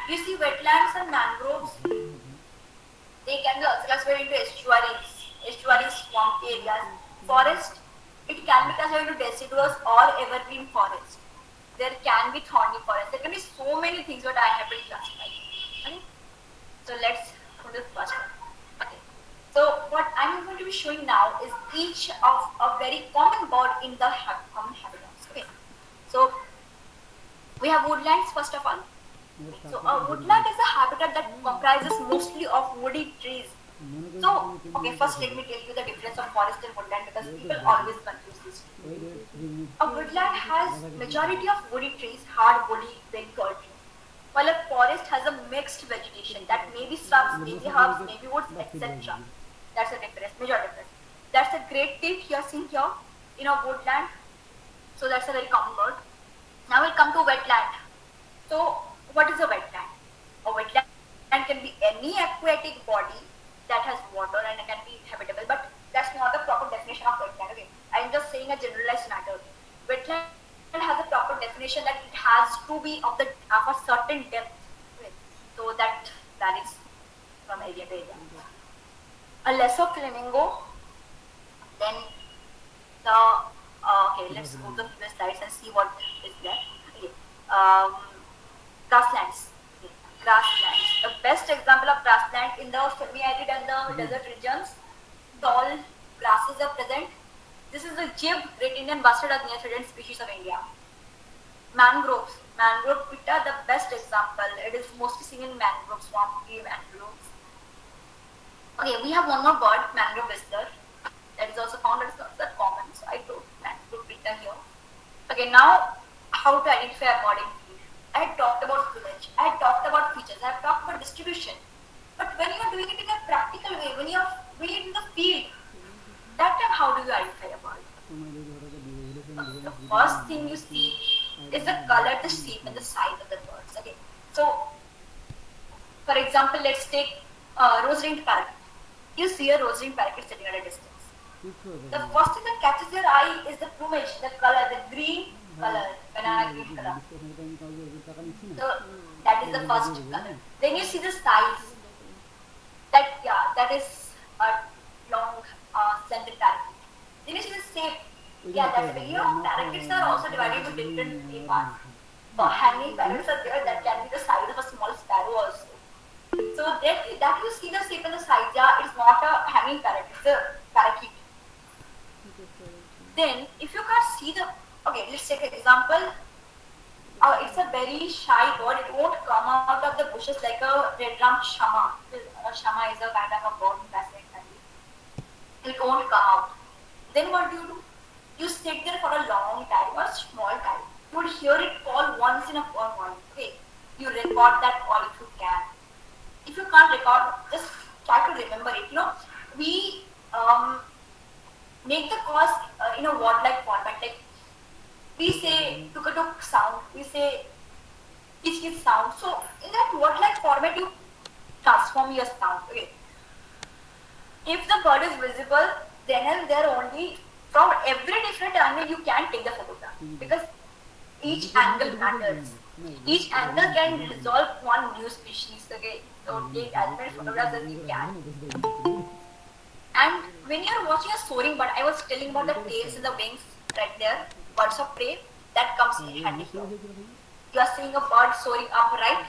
You see wetlands and mangroves, they can be also classified into estuaries, swamp areas. Forest, it can be classified into deciduous or evergreen forest. There can be thorny forest. There can be so many things that I have been classified. Okay? So let's go to the first one. Okay. So what I'm going to be showing now is each of a very common bird in the common habitats. Okay. So we have woodlands first of all. So a woodland is a habitat that comprises mostly of woody trees So, okay, first let me tell you the difference of forest and woodland because people always confuse these two. A woodland has majority of woody trees, hard woody, very tall trees, while a forest has a mixed vegetation that may be shrubs, maybe herbs, maybe woods, etc. That's a difference, major difference. That's a great tip you are seeing here in a woodland. So that's a very common word. Now we'll come to wetland. So what is a wetland? A wetland can be any aquatic body that has water and it can be habitable, but that's not the proper definition of wetland. Okay, I'm just saying a generalized matter. Wetland has a proper definition that it has to be of a certain depth. Okay. So that varies from area to area. A lesser flamingo, then the okay, let's go to the slides and see what is there. Okay. Grasslands. Okay. Grasslands. The best example of grassland in the semi-arid and the desert regions, tall grasses are present. This is the jib, Great Indian Bustard, a near threatened species of India. Mangroves. Mangrove pitta, the best example. It is mostly seen in mangrove swamp, mangroves. Okay, we have one more bird, mangrove whistler. That is also found, but it's not that common, so I wrote mangrove pitta here. Okay, now how to identify a bird in field. I had talked about village, I had talked about features, I have talked about distribution. But when you are doing it in a practical way, when you are doing it in the field, that time how do you identify a bird? The first thing you see is the color, the shape and the size of the birds. Okay, so for example, let's take rose-ringed parakeet. You see a rose-ringed parakeet sitting at a distance. The first thing that catches your eye is the plumage, the color, the green color, banana green color. So that is the first color. Then you see the size. That is a long slender parakeet. Then you see the shape. Yeah, that's it. You know, parakeets are also divided into different parts. Hanging parrots are there that can be the size of a small sparrow also. So that you see the shape and the size. Yeah, it's not a hanging parrot, it's a parakeet. Then, if you can't see the, okay, let's take an example. It's a very shy bird. It won't come out of the bushes like a red-rumped shama. A shama is a kind of a bird in Pacific family. It won't come out. Then what do? You sit there for a long time or small time. You would hear it call once in a while. Okay, you record that call if you can. If you can't record, just try to remember it. You know, we make the calls in a word-like format. Like we say tuk-tuk sound, we say kich-kich sound. So in that word-like format, you transform your sound. Okay. If the bird is visible, then and there only from every different angle you can take the photograph because each angle matters. Each angle can resolve one new species. Okay, so take as many photographs as you can. And when you are watching a soaring bird, I was telling about the tails and the wings right there, birds of prey, that comes in handy here. You are seeing a bird soaring upright.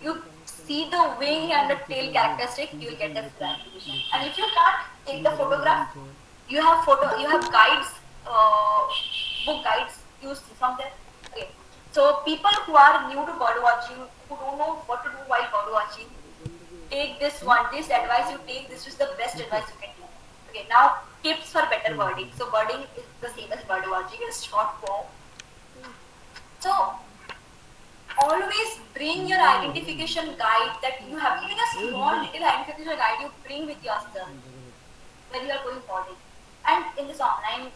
You see the wing and the tail characteristic, you will get the classification. And if you can't take the photograph, you have guides, book guides used from there. Okay. So people who are new to bird watching, who don't know what to do while bird watching, take this one. This advice you take, this is the best advice you can take. Okay. Now tips for better birding. So birding is the same as bird watching, it's short form. So always bring your identification guide that you have, even a small little identification guide you bring with yourself when you are going birding. And in this online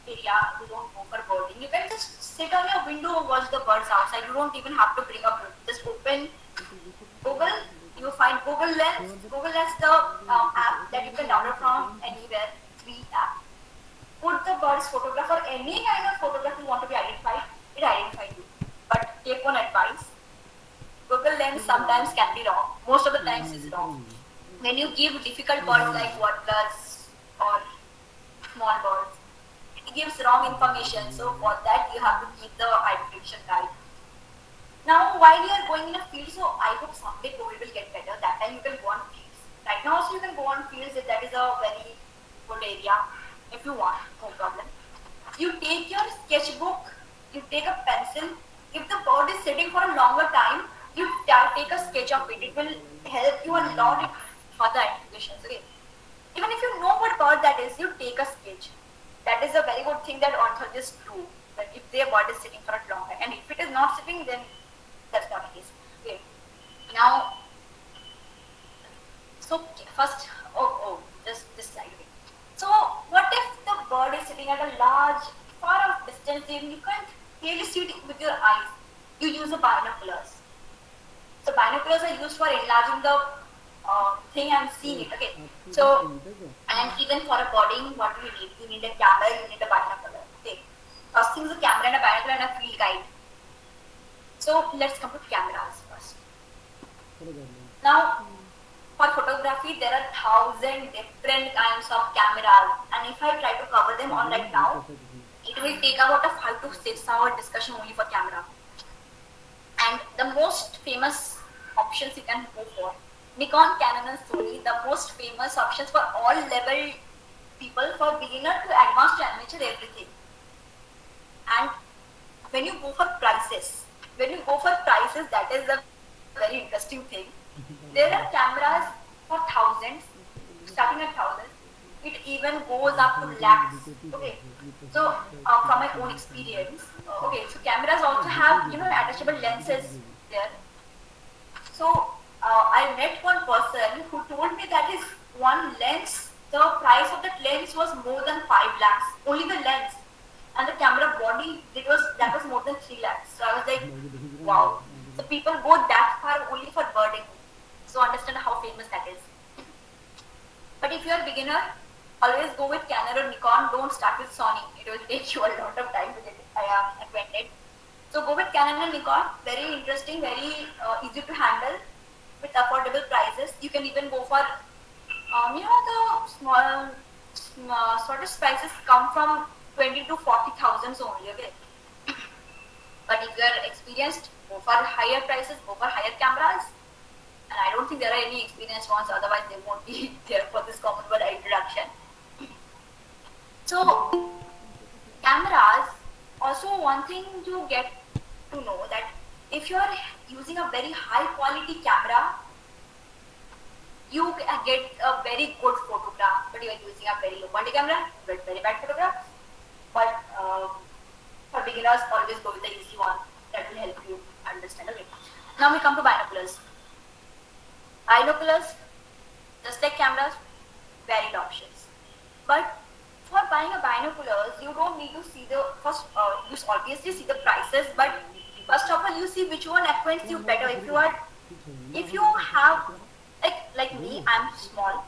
area, you don't go for birding. You can just sit on your window and watch the birds outside. You don't even have to bring a book. Just open Google. You find Google Lens. Google Lens is the app that you can download from anywhere. Free app. Put the bird's photograph or any kind of photograph you want to be identified. It identifies you. But take one advice. Google Lens sometimes can be wrong. Most of the times it's wrong. When you give difficult birds like warblers or small birds, it gives wrong information. So for that you have to keep the identification guide. Now while you are going in a field, so I hope someday COVID will get better. That time you can go on fields. Right now also you can go on fields if that is a very good area. If you want, no problem. You take your sketchbook, you take a pencil. If the bird is sitting for a longer time, you take a sketch of it. It will help you a lot. for the identifications. Okay. Even if you know what bird that is, you take a sketch. That is a very good thing that ornithologists do. That if their bird is sitting for a long time, and if it is not sitting, then that's not the case. Okay. Now, so first, just this slide. Okay. So what if the bird is sitting at a large, far off distance, and you can't clearly see it with your eyes? You use the binoculars. So binoculars are used for enlarging the thing and seeing it. Okay. So, and even for a birding, what do you need? You need a camera, you need a binocular. Okay. First thing is a camera and a binocular and a field guide. So let's come to cameras first. Now, for photography, there are 1,000 different kinds of cameras, and if I try to cover them all right now, it will take about a 5 to 6 hour discussion only for camera. And the most famous options you can go for, Nikon, Canon and Sony, the most famous options for all level people, for beginner to advanced to amateur, everything. And when you go for prices, that is a very interesting thing. There are cameras for thousands, starting at thousands. It even goes up to lakhs. Okay, so from my own experience, okay, so cameras also have attachable lenses there. So I met one person who told me that his one lens, the price of that lens was more than 5 lakhs, only the lens, and the camera body that was more than 3 lakhs. So I was like, wow. So people go that far only for birding. So understand how famous that is. But if you are a beginner, always go with Canon or Nikon. Don't start with Sony. It will take you a lot of time to get acquainted. So go with Canon and Nikon. Very interesting, very easy to handle with affordable prices. You can even go for, the small sort of prices come from 20 to 40,000 only. Okay. But if you are experienced, go for higher prices, go for higher cameras. And I don't think there are any experienced ones, otherwise they won't be there for this common word introduction. So, cameras, also one thing you get to know that if you are using a very high quality camera, you get a very good photograph, but you are using a very low quality camera, you get very bad photographs. But for beginners, always go with the easy one. That will help you understand. Okay. Now we come to binoculars. Binoculars, just like cameras, varied options. But for buying a binoculars, you don't need to see the first. You obviously see the prices, but first of all, you see which one acquaints you better. If you have like me, I'm small,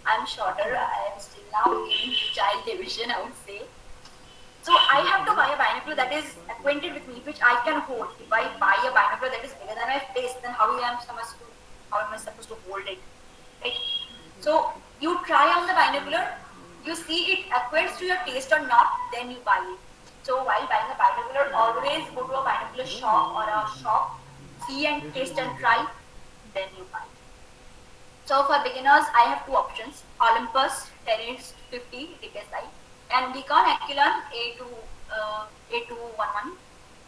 I'm shorter, I am still now in child division, I would say. So I have to buy a binocular that is acquainted with me, which I can hold. If I buy a binocular that is bigger than my face, then how am I supposed to hold it? Right? So you try on the binocular, you see it acquaints to your taste or not, then you buy it. So while buying a binocular, always go to a binocular shop or a shop, see and taste and try, then you buy. So for beginners, I have two options: Olympus 10-50 DPSI and Nikon Aculon A211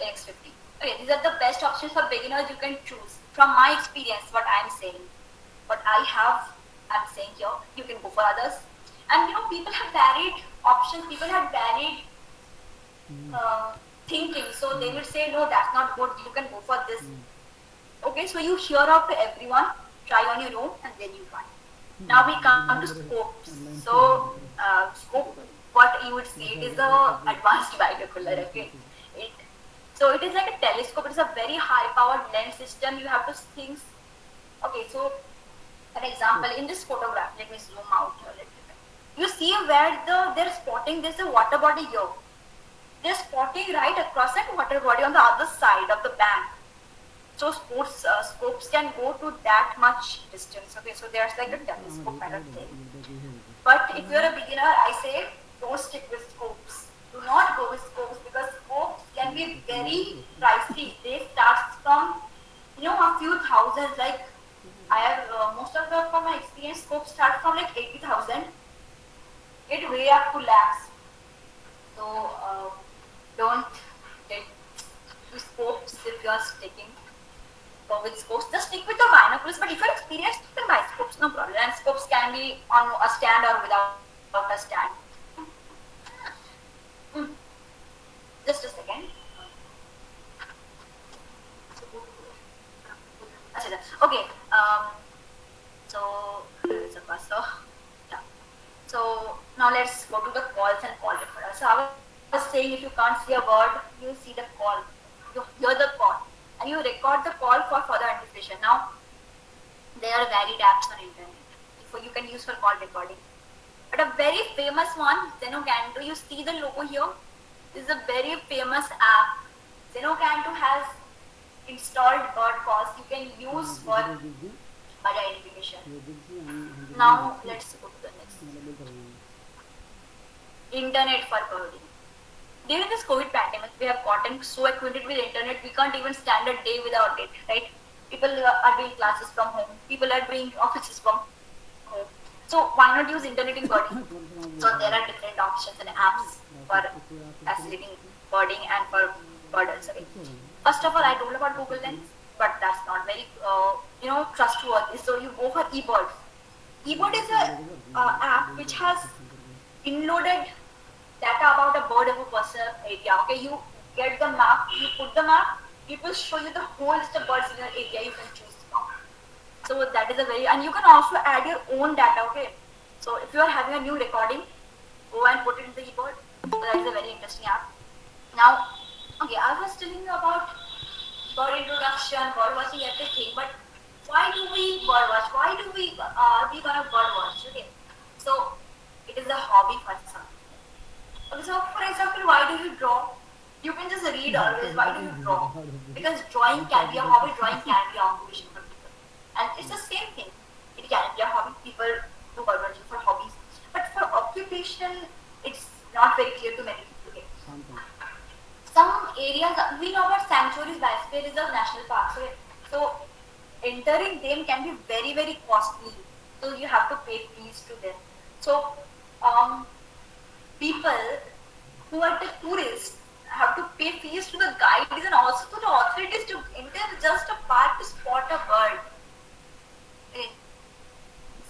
X50. Okay, these are the best options for beginners you can choose. From my experience, what I am saying, what I'm saying here, you can go for others. And people have varied options, people have varied thinking. So they will say, no, that's not good, you can go for this. Okay, so you hear out to everyone, try on your own, and then you buy. Now we come to scopes. So scope, what you would say, it is a advanced binocular. Okay, so it is like a telescope. It is a very high-powered lens system. You have to think. Okay, so for example, in this photograph, let me zoom out a little bit. You see where they're spotting. There's a water body here. They're spotting right across that water body on the other side of the bank. So scopes can go to that much distance. Okay, so there's like a telescope kind of thing. But if you're a beginner, I say don't stick with scopes. Do not go with scopes because scopes can be very pricey. They start from a few thousands. Like I have most of the from my experience, scopes start from like 80,000, get way up to lakhs. So don't get to scopes if you are sticking with scopes. Just stick with your binoculars. But if you're experienced, you can buy scopes, no problem. And on a stand or without a stand. Just a second. Okay. So it's a cursor. Yeah. So now let's go to the calls and call referrals. So I was saying, if you can't see a word, you see the call, you hear the call, and you record the call for further identification. Now there are varied apps on internet you can use for call recording. But a very famous one, Zenocanto, you see the logo here. This is a very famous app. Zenocanto has installed bird calls you can use for bird identification. Now let's go to the next. Internet for birding. During this COVID pandemic, we have gotten so acquainted with internet, we can't even stand a day without it, right? People are doing classes from home. People are doing offices from home. So why not use internet in birding? So there are different options and apps for facilitating birding and for birders. Okay. First of all, I told about Google Lens, but that's not very trustworthy. So you go for eBird. eBird is an app which has downloaded data about a bird of a personal area. Okay, you get the map, you put the map, it will show you the whole list of birds in your area you can choose from. So that is a very, and you can also add your own data. Okay, so if you are having a new recording, go and put it in the eBird. So that is a very interesting app. Now, okay, I was telling you about bird introduction, bird watching, everything, but why do we bird watch? Why do we gonna bird watch? Okay, so it is a hobby for some. Okay, so for example, why do you draw? You can just read always. Why do you draw? Because drawing can be a hobby. Drawing can be an occupation for people, and it's the same thing. It can be a hobby. People do bird watching for hobbies, but for occupation, it's not very clear to many people. Okay. Some areas we know about sanctuaries, biosphere reserve, national parks. Okay? So entering them can be very, very costly. So you have to pay fees to them. So people who are the tourists have to pay fees to the guides and also to the authorities to enter just a park to spot a bird. Okay.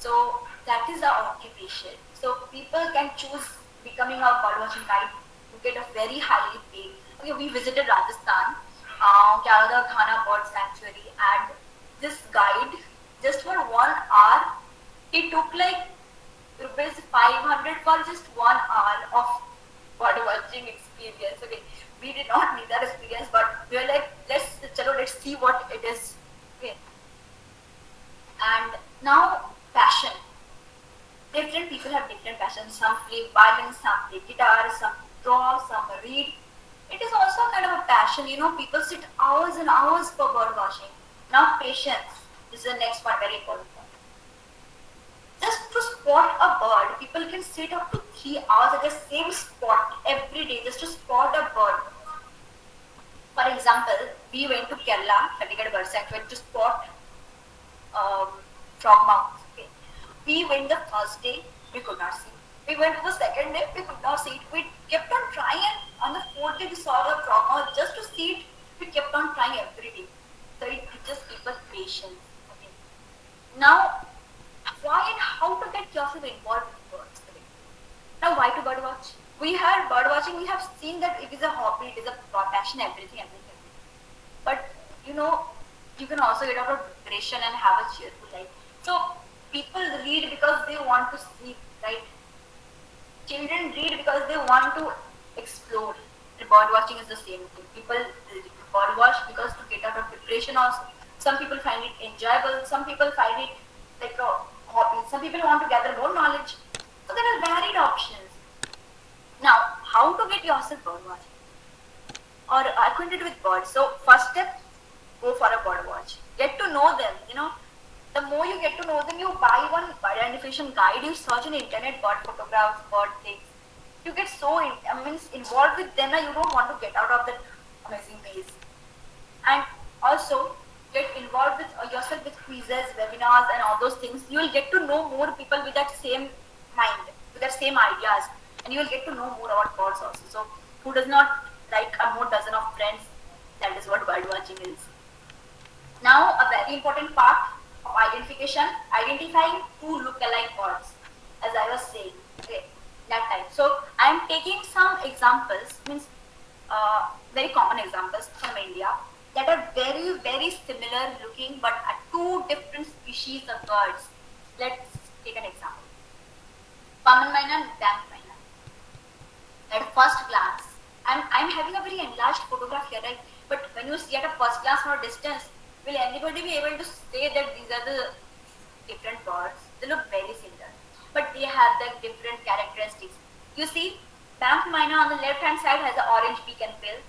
So that is our occupation. So people can choose becoming a bird watching guide to get a very highly paid. Okay, we visited Rajasthan, Kyala Ghana Bird Sanctuary, and this guide, just for 1 hour, it took like rupees 500 for just 1 hour of bird watching experience. Okay, we did not need that experience, but we were like, let's see what it is. Okay, and now passion. Different people have different passions. Some play violin, some play guitar, some draw, some read. It is also kind of a passion. People sit hours and hours for bird watching. Now patience. This is the next one, very important one. Just to spot a bird, people can sit up to 3 hours at the same spot every day just to spot a bird. For example, we went to Kerala, Chandigarh Bird Sanctuary, to spot frogmouth. Okay. We went the first day, we could not see. We went to the second day, we could not see it. We kept on trying, and on the fourth day we saw the frogmouth. Just to see it, we kept on trying every day. So it just gives us patience. Okay. Now, why and how to get yourself involved with birds? Okay. Now, why to bird watch? We had bird watching, we have seen that it is a hobby, it is a passion, everything. But, you can also get out of depression and have a cheerful life. So, people read because they want to sleep, right? Children read because they want to explore. The bird watching is the same thing. People bird watch because to get out of depression also. Some people find it enjoyable, some people find it like a hobby, some people want to gather more knowledge. So there are varied options. Now, how to get yourself bird watching or acquainted with birds? So first step, go for a bird watch. Get to know them. The more you get to know them, you buy one bird identification guide, you search on internet bird photographs, bird things. You get so involved with them that you don't want to get out of that amazing maze. And also get involved with yourself with quizzes, webinars, and all those things. You will get to know more people with that same mind, with that same ideas, and you will get to know more about birds also. So who does not like a more dozen of friends? That is what bird watching is. Now, a very important part of identification, identifying two look-alike birds. as I was saying. Okay, that time. So I am taking some examples, means very common examples from India that are very, very similar looking, but are two different species of birds. Let's take an example. Common myna and bank myna. At first glance, I'm having a very enlarged photograph here, right? But when you see at a first glance from a distance, will anybody be able to say that these are the different birds? They look very similar, but they have the different characteristics. You see, bank myna on the left hand side has an orange beak and bill.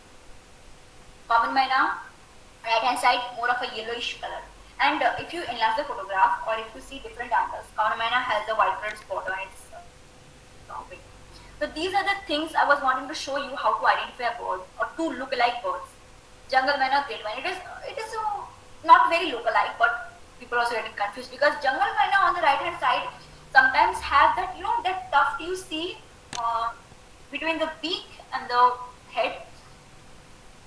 Common myna, right hand side, more of a yellowish color. And if you enlarge the photograph, or if you see different angles, common myna has a white colored spot on its topic. So these are the things I was wanting to show you how to identify a bird or two look-alike birds. Jungle myna, great myna. It is not very look-alike, but people also getting confused because jungle myna on the right hand side sometimes have that, you know, that tuft you see between the beak and the head,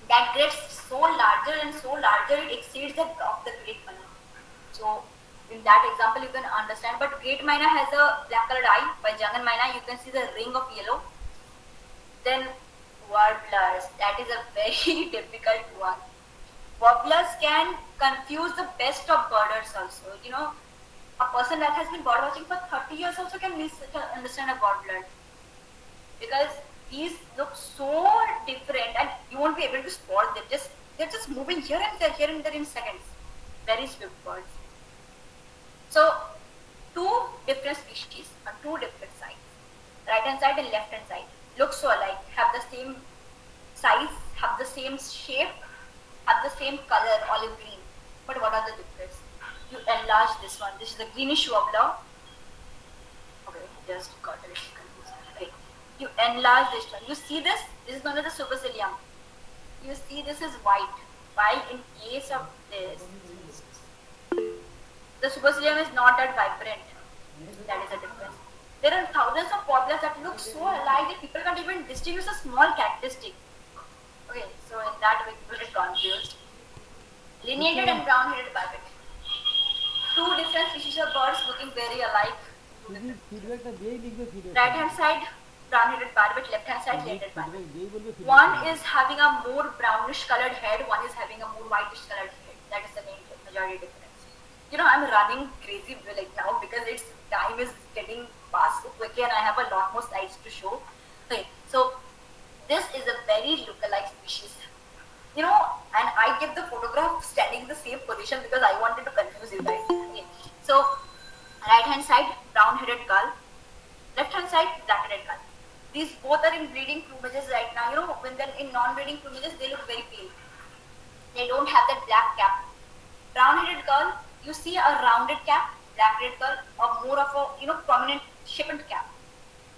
that gets so larger and so larger it exceeds that of the great myna. So in that example you can understand, but great myna has a black colored eye, while jungle myna you can see the ring of yellow. Then warblers, that is a very difficult one. Warblers can confuse the best of birders also. You know, a person that has been bird watching for 30 years also can understand a warbler, because these look so different and you won't be able to spot them. They're just moving here and there in seconds. Very swift birds. So two different species on two different sides, right hand side and left hand side, look so alike, have the same size, have the same shape, have the same color, olive green. But what are the differences? You enlarge this one. This is a greenish warbler. Okay, just got a little confused. Okay, you enlarge this one. You see this? This is known as the supercilium. You see this is white. While in case of this, the supercilium is not that vibrant. That is a difference. There are thousands of warblers that look so alike that people can't even distinguish a small characteristic. Okay, so in that way people get confused. Lineated and brown-headed barbet. Two different species of birds looking very alike. Right hand side brown-headed barbet, left hand side lineated barbet. One is having a more brownish colored head, one is having a more whitish colored head. That is the main majority difference. You know, I'm running crazy like now because its time is getting past so quickly and I have a lot more slides to show. Okay, so this is a very look-alike species. You know, and I give the photograph standing in the same position because I wanted to confuse you guys. Okay, so right hand side brown-headed gull, left hand side black-headed gull. These both are in breeding plumages right now. You know, when they're in non-breeding plumages, they look very pale. They don't have that black cap. Brown-headed gull, you see a rounded cap. Black-headed gull, a more of a, you know, prominent shaped cap.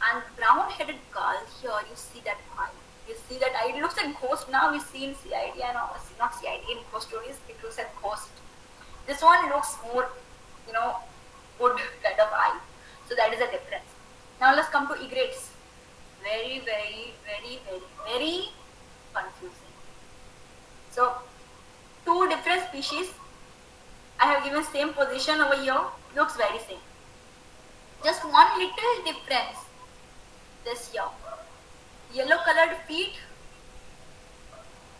And brown-headed gull, here you see that eye. You see that eye. It looks like ghost now. We see in CID and not CID, in ghost stories, it looks like ghost. This one looks more, you know, wood kind of eye. So that is a difference. Now let's come to egrets. Very, very, very, very, very confusing. So two different species. I have given same position over here. Looks very same. Just one little difference. This here. Yellow colored feet.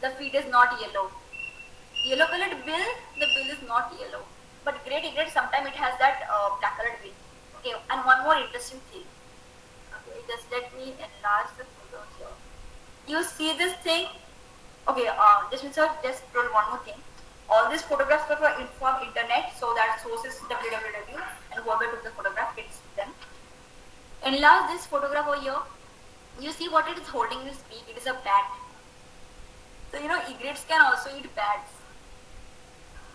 The feet is not yellow. Yellow colored bill. The bill is not yellow. But great egret, sometimes it has that black colored bill. Okay, and one more interesting thing. Okay, just let me enlarge the photo here. You see this thing? Okay, just told one more thing. All these photographs were from internet, so that source is www, and whoever took the photograph gets them. Enlarge this photograph over here. You see what it is holding in its beak? It is a bat. So you know, egrets can also eat bats.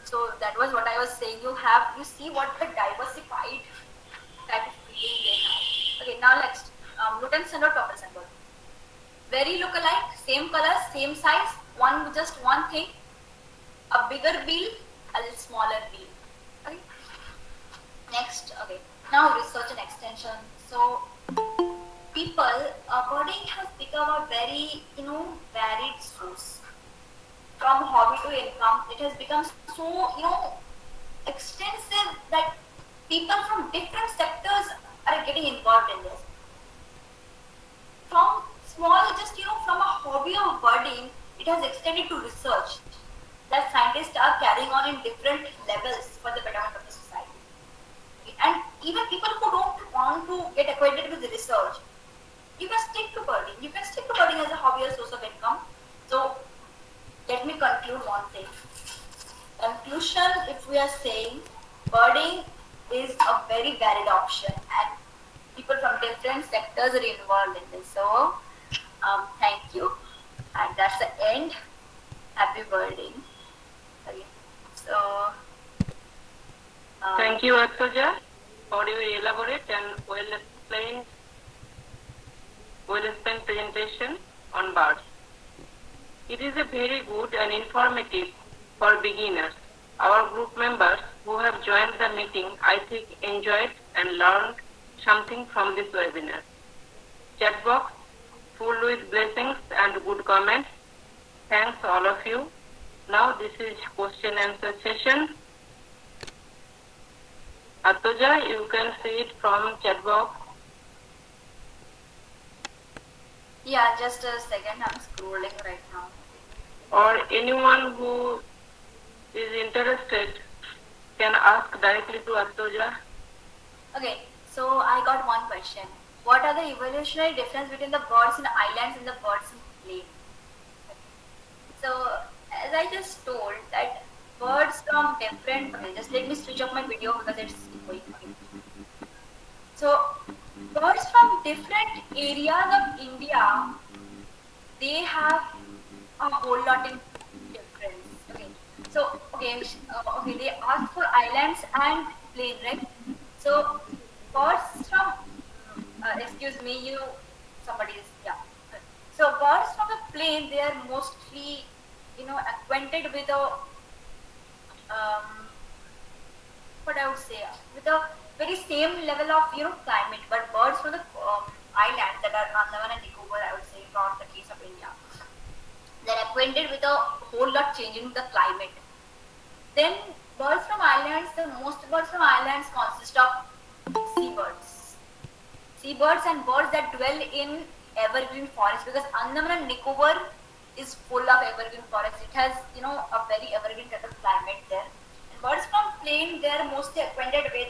So that was what I was saying. You see what the diversified type of feeding they have. Okay, now next, Luton sunbird, purple sunbird. Very look-alike, same color, same size. Just one thing. A bigger bill, a little smaller bill. Okay. Next, okay. Now research and extension. So birding has become a very, you know, varied source. From hobby to income, it has become so, you know, extensive that people from different sectors are are getting involved in this. From small, just from a hobby of birding, it has extended to research that scientists are carrying on in different levels for the betterment of the society. And even people who don't want to get acquainted with the research, you can stick to birding. You can stick to birding as a hobby or source of income. So let me conclude one thing. Conclusion, if we are saying birding is a very varied option and people from different sectors are involved in this. So thank you, and that's the end. Happy birding. Okay. So thank you, Attoja, for your elaborate and well-explained presentation on birds. It is a very good and informative for beginners. Our group members who have joined the meeting, I think, enjoyed and learned something from this webinar. Chat box full with blessings and good comments. Thanks all of you. Now this is question answer session. Attoja, you can see it from chat box. Yeah, just a second. I'm scrolling right now. Or anyone who is interested can ask directly to Attoja. Okay, so I got one question. What are the evolutionary difference between the birds in islands and the birds in plain? So, as I just told, that birds from different. Okay, just let me switch off my video because it's going. So, birds from different areas of India, they have a whole lot in difference. Okay, so okay, they ask for islands and plain, right? So, birds from excuse me, somebody is, yeah. So birds from the plain, they are mostly, acquainted with a, what I would say, with a very same level of, climate. But birds from the islands that are Andaman and Nicobar, I would say, not the case of India, they're acquainted with a whole lot changing the climate. Then birds from islands, most birds from islands consist of seabirds. Seabirds and birds that dwell in evergreen forest, because Andaman and Nicobar is full of evergreen forest. It has, a very evergreen kind of climate there. And birds from plain, they are mostly acquainted with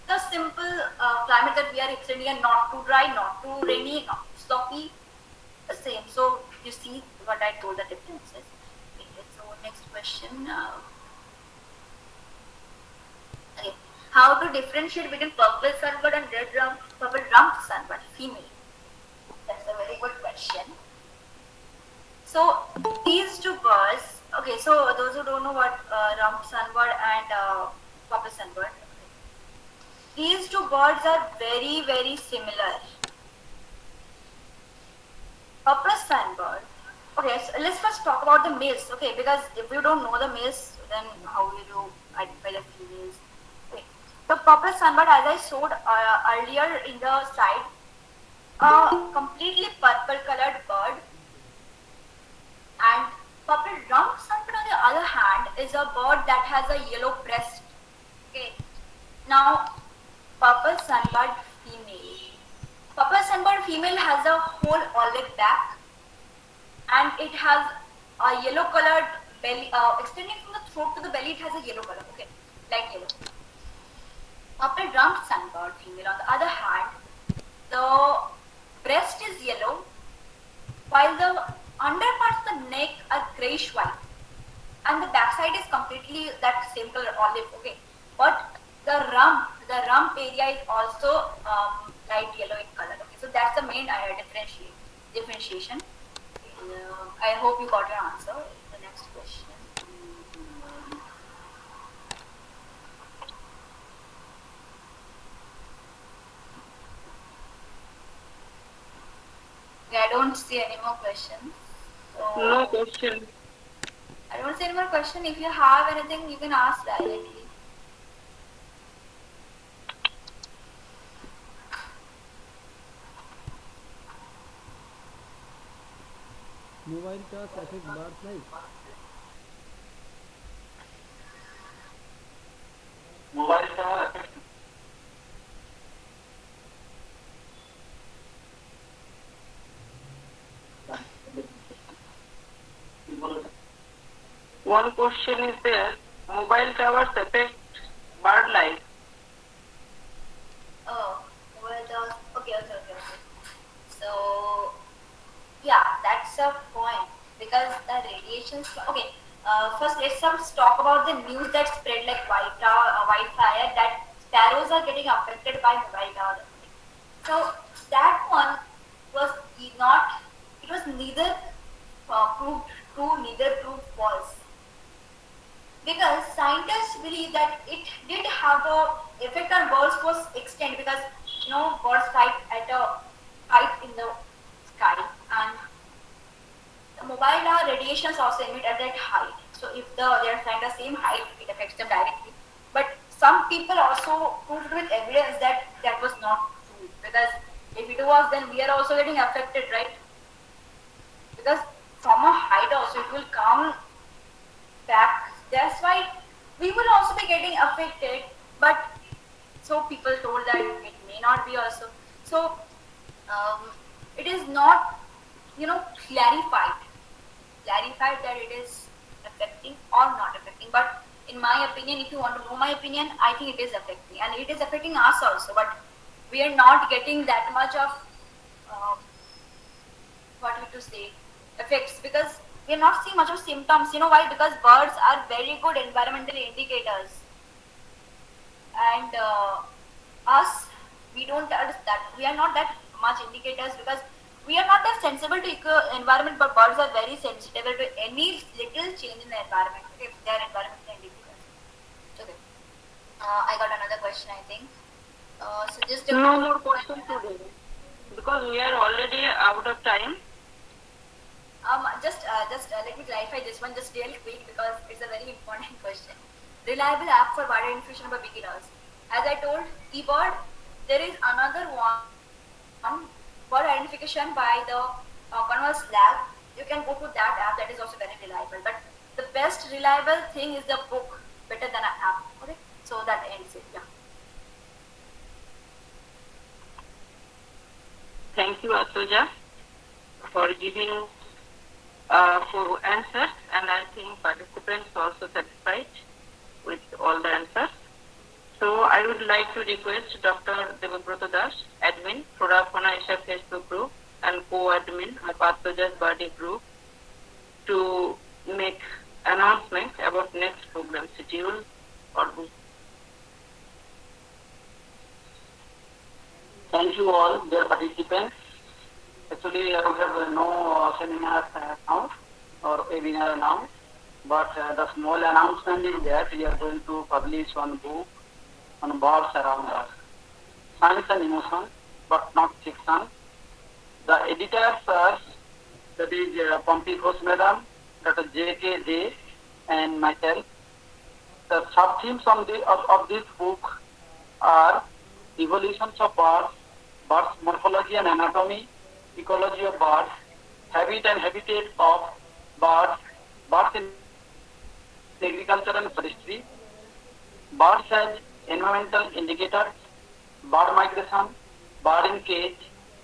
the simple climate that we are extending, and not too dry, not too rainy, not too sloppy, the same. So you see what I told the differences. Okay, so next question. Okay. How to differentiate between purple sunbird and purple rumped sunbird, female? That's a very good question. So these two birds, okay, so those who don't know what rumped sunbird and purple sunbird, these two birds are very, very similar. Purple sunbird, okay, so let's first talk about the males, okay, because if you don't know the males, then how will you identify the females? Okay. The purple sunbird, as I showed earlier in the slide, a completely purple colored bird, and purple rumped sunbird on the other hand is a bird that has a yellow breast. Okay. Now, purple sunbird female. Purple sunbird female has a whole olive back, and it has a yellow colored belly, extending from the throat to the belly. It has a yellow color, okay, light yellow. Purple rumped sunbird female, on the other hand, the breast is yellow, while the underparts of the neck are grayish white, and the backside is completely that same color, olive, okay. But the rump area is also light yellow in color, okay. So that's the main differentiation. I hope you got your answer. The next question. Okay, I don't see any more questions. So No question. I don't see any more question. If you have anything, you can ask directly. Mobile का सटीक बात नहीं mobile का one question is there, mobile towers affect bird life. Oh, well, okay. So, yeah, that's a point because the radiations. Okay, first let's talk about the news that spread like wildfire that sparrows are getting affected by mobile towers. So that one was not. It was neither proved true, neither proved false. Because scientists believe that it did have a effect on birds was extent because birds fly at a height in the sky and the mobile radiations also emit at that height. So if they are flying the same height, it affects them directly. But some people also proved with evidence that that was not true because if it was, then we are also getting affected, right? Because from a height also it will come back. That's why we will also be getting affected. But so people told that it may not be also. So it is not, clarified that it is affecting or not affecting. But in my opinion, if you want to know my opinion, I think it is affecting, and it is affecting us also. But we are not getting that much of effects because we are not seeing much of symptoms. You know why? Because birds are very good environmental indicators, and us, we don't that we are not that much indicators because we are not that sensible to environment, but birds are very sensitive to any little change in the environment. If they are environmental indicators. Okay. I got another question, I think. So just no more questions today because we are already out of time. Just let me clarify this one just real quick because it's a very important question. Reliable app for bird identification by beginners. As I told eBird, there is another one bird identification by the Converse Lab. You can go to that app, that is also very reliable. But the best reliable thing is the book, better than an app. Okay, so that ends it. Yeah. Thank you, Asuja, for giving for answers, and I think participants also satisfied with all the answers. So I would like to request Dr. Debabrata Das, admin, Florafona Asia Facebook group, and co-admin of Asuja's Birthday group, to make announcements about next program schedule or book. Thank you all, dear participants. Actually, we have no seminar now or webinar now, but the small announcement is that we are going to publish one book on birds around us, Science and Emotion, but not fiction. The editors are, that is Pompi Ghosh Madam, Dr. J.K.J. and myself. The sub-themes of this book are evolutions of birds, birds morphology and anatomy, ecology of birds, habit and habitat of birds, birds in agriculture and forestry, birds as environmental indicators, bird migration, bird in cage,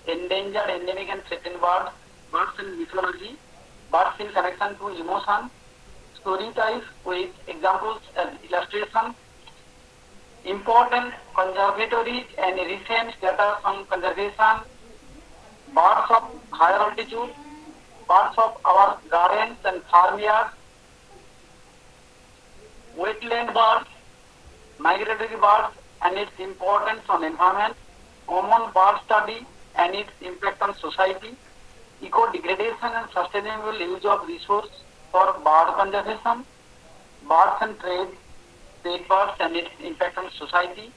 endangered, endemic and threatened birds, birds in mythology, birds in connection to emotion, story types with examples and illustration, important conservatories and recent data on conservation, birds of higher altitude, birds of our gardens and farmyards, wetland birds, migratory birds and its importance on environment, common bird study and its impact on society, eco-degradation and sustainable use of resource for bird conservation, birds and trade birds and its impact on society,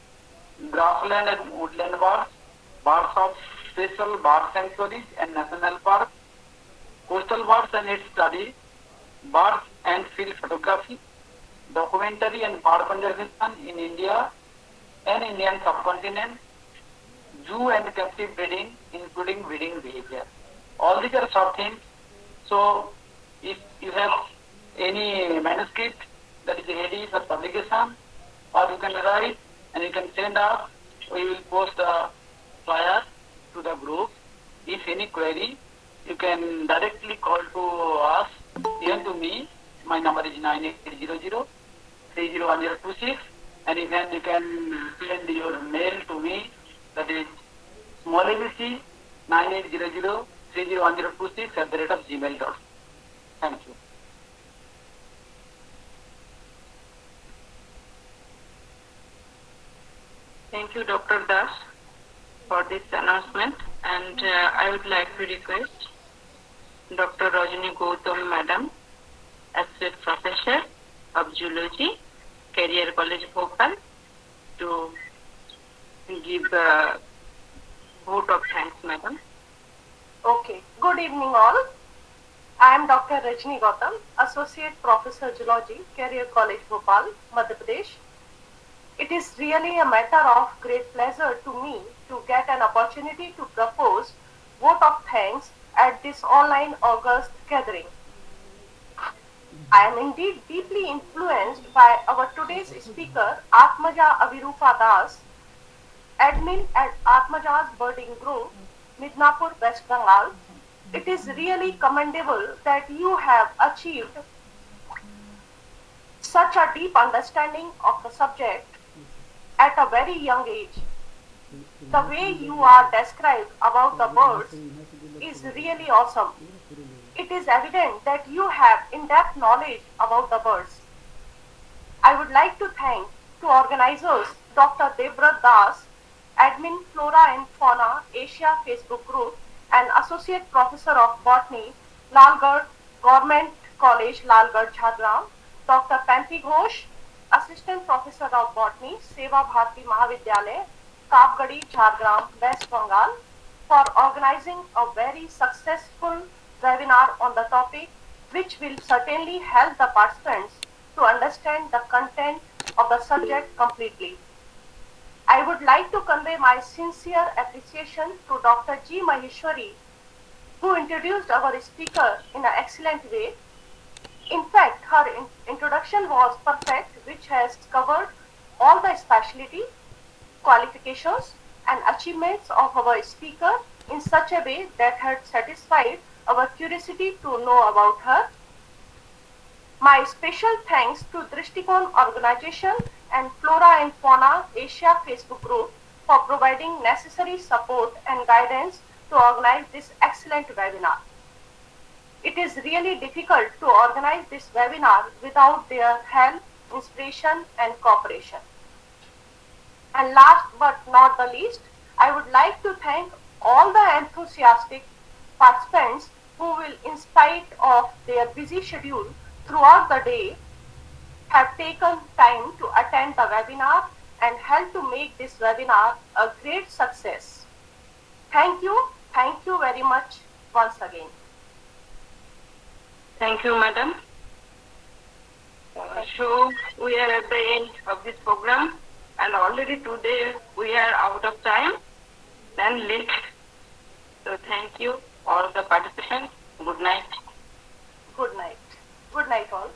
grassland and woodland birds, birds of special bird sanctuaries and national parks, coastal birds and its study, birds and field photography, documentary and bird conservation in India and Indian subcontinent, zoo and captive breeding, including breeding behavior. All these are sub-themes. So if you have any manuscript that is ready for publication, or you can write and you can send us, we will post the flyer to the group. If any query, you can directly call to us, even to me, My number is 9800-301026, and even you can send your mail to me, that is small abc 9800-301026 @ Thank you. Thank you, Dr. Das, for this announcement, and I would like to request Dr. Rajani Gautam, Madam, Associate Professor of Zoology, Career College, Bhopal, to give a vote of thanks, Madam. Okay. Good evening, all. I am Dr. Rajani Gautam, Associate Professor Zoology, Career College, Bhopal, Madhya Pradesh. It is really a matter of great pleasure to me to get an opportunity to propose vote of thanks at this online August gathering. I am indeed deeply influenced by our today's speaker, Atmaja Avirupa Das, admin at Atmaja's Birding Group, Midnapur, West Bengal. It is really commendable that you have achieved such a deep understanding of the subject at a very young age. The way you are described about the birds is really awesome. It is evident that you have in-depth knowledge about the birds. I would like to thank to organizers Dr. Debrat Das, Admin Flora and Fauna Asia Facebook Group, and Associate Professor of Botany, Lalgarh Government College, Lalgarh, Jhargram, Dr. Panti Ghosh, Assistant Professor of Botany, Seva Bharati Mahavidyalaya, Kapgadi, Jhargram, West Bengal, for organizing a very successful webinar on the topic, which will certainly help the participants to understand the content of the subject completely. I would like to convey my sincere appreciation to Dr. G. Maheshwari, who introduced our speaker in an excellent way. In fact, her introduction was perfect, which has covered all the specialty, qualifications, and achievements of our speaker in such a way that had satisfied our curiosity to know about her. My special thanks to Drishtikon Organization and Flora and Fauna Asia Facebook Group for providing necessary support and guidance to organize this excellent webinar. It is really difficult to organize this webinar without their help, inspiration, and cooperation. And last but not the least, I would like to thank all the enthusiastic participants who will, in spite of their busy schedule throughout the day, have taken time to attend the webinar and help to make this webinar a great success. Thank you very much once again. Thank you, Madam. So we are at the end of this program, and already today we are out of time and late. So thank you all the participants. Good night. Good night. Good night all.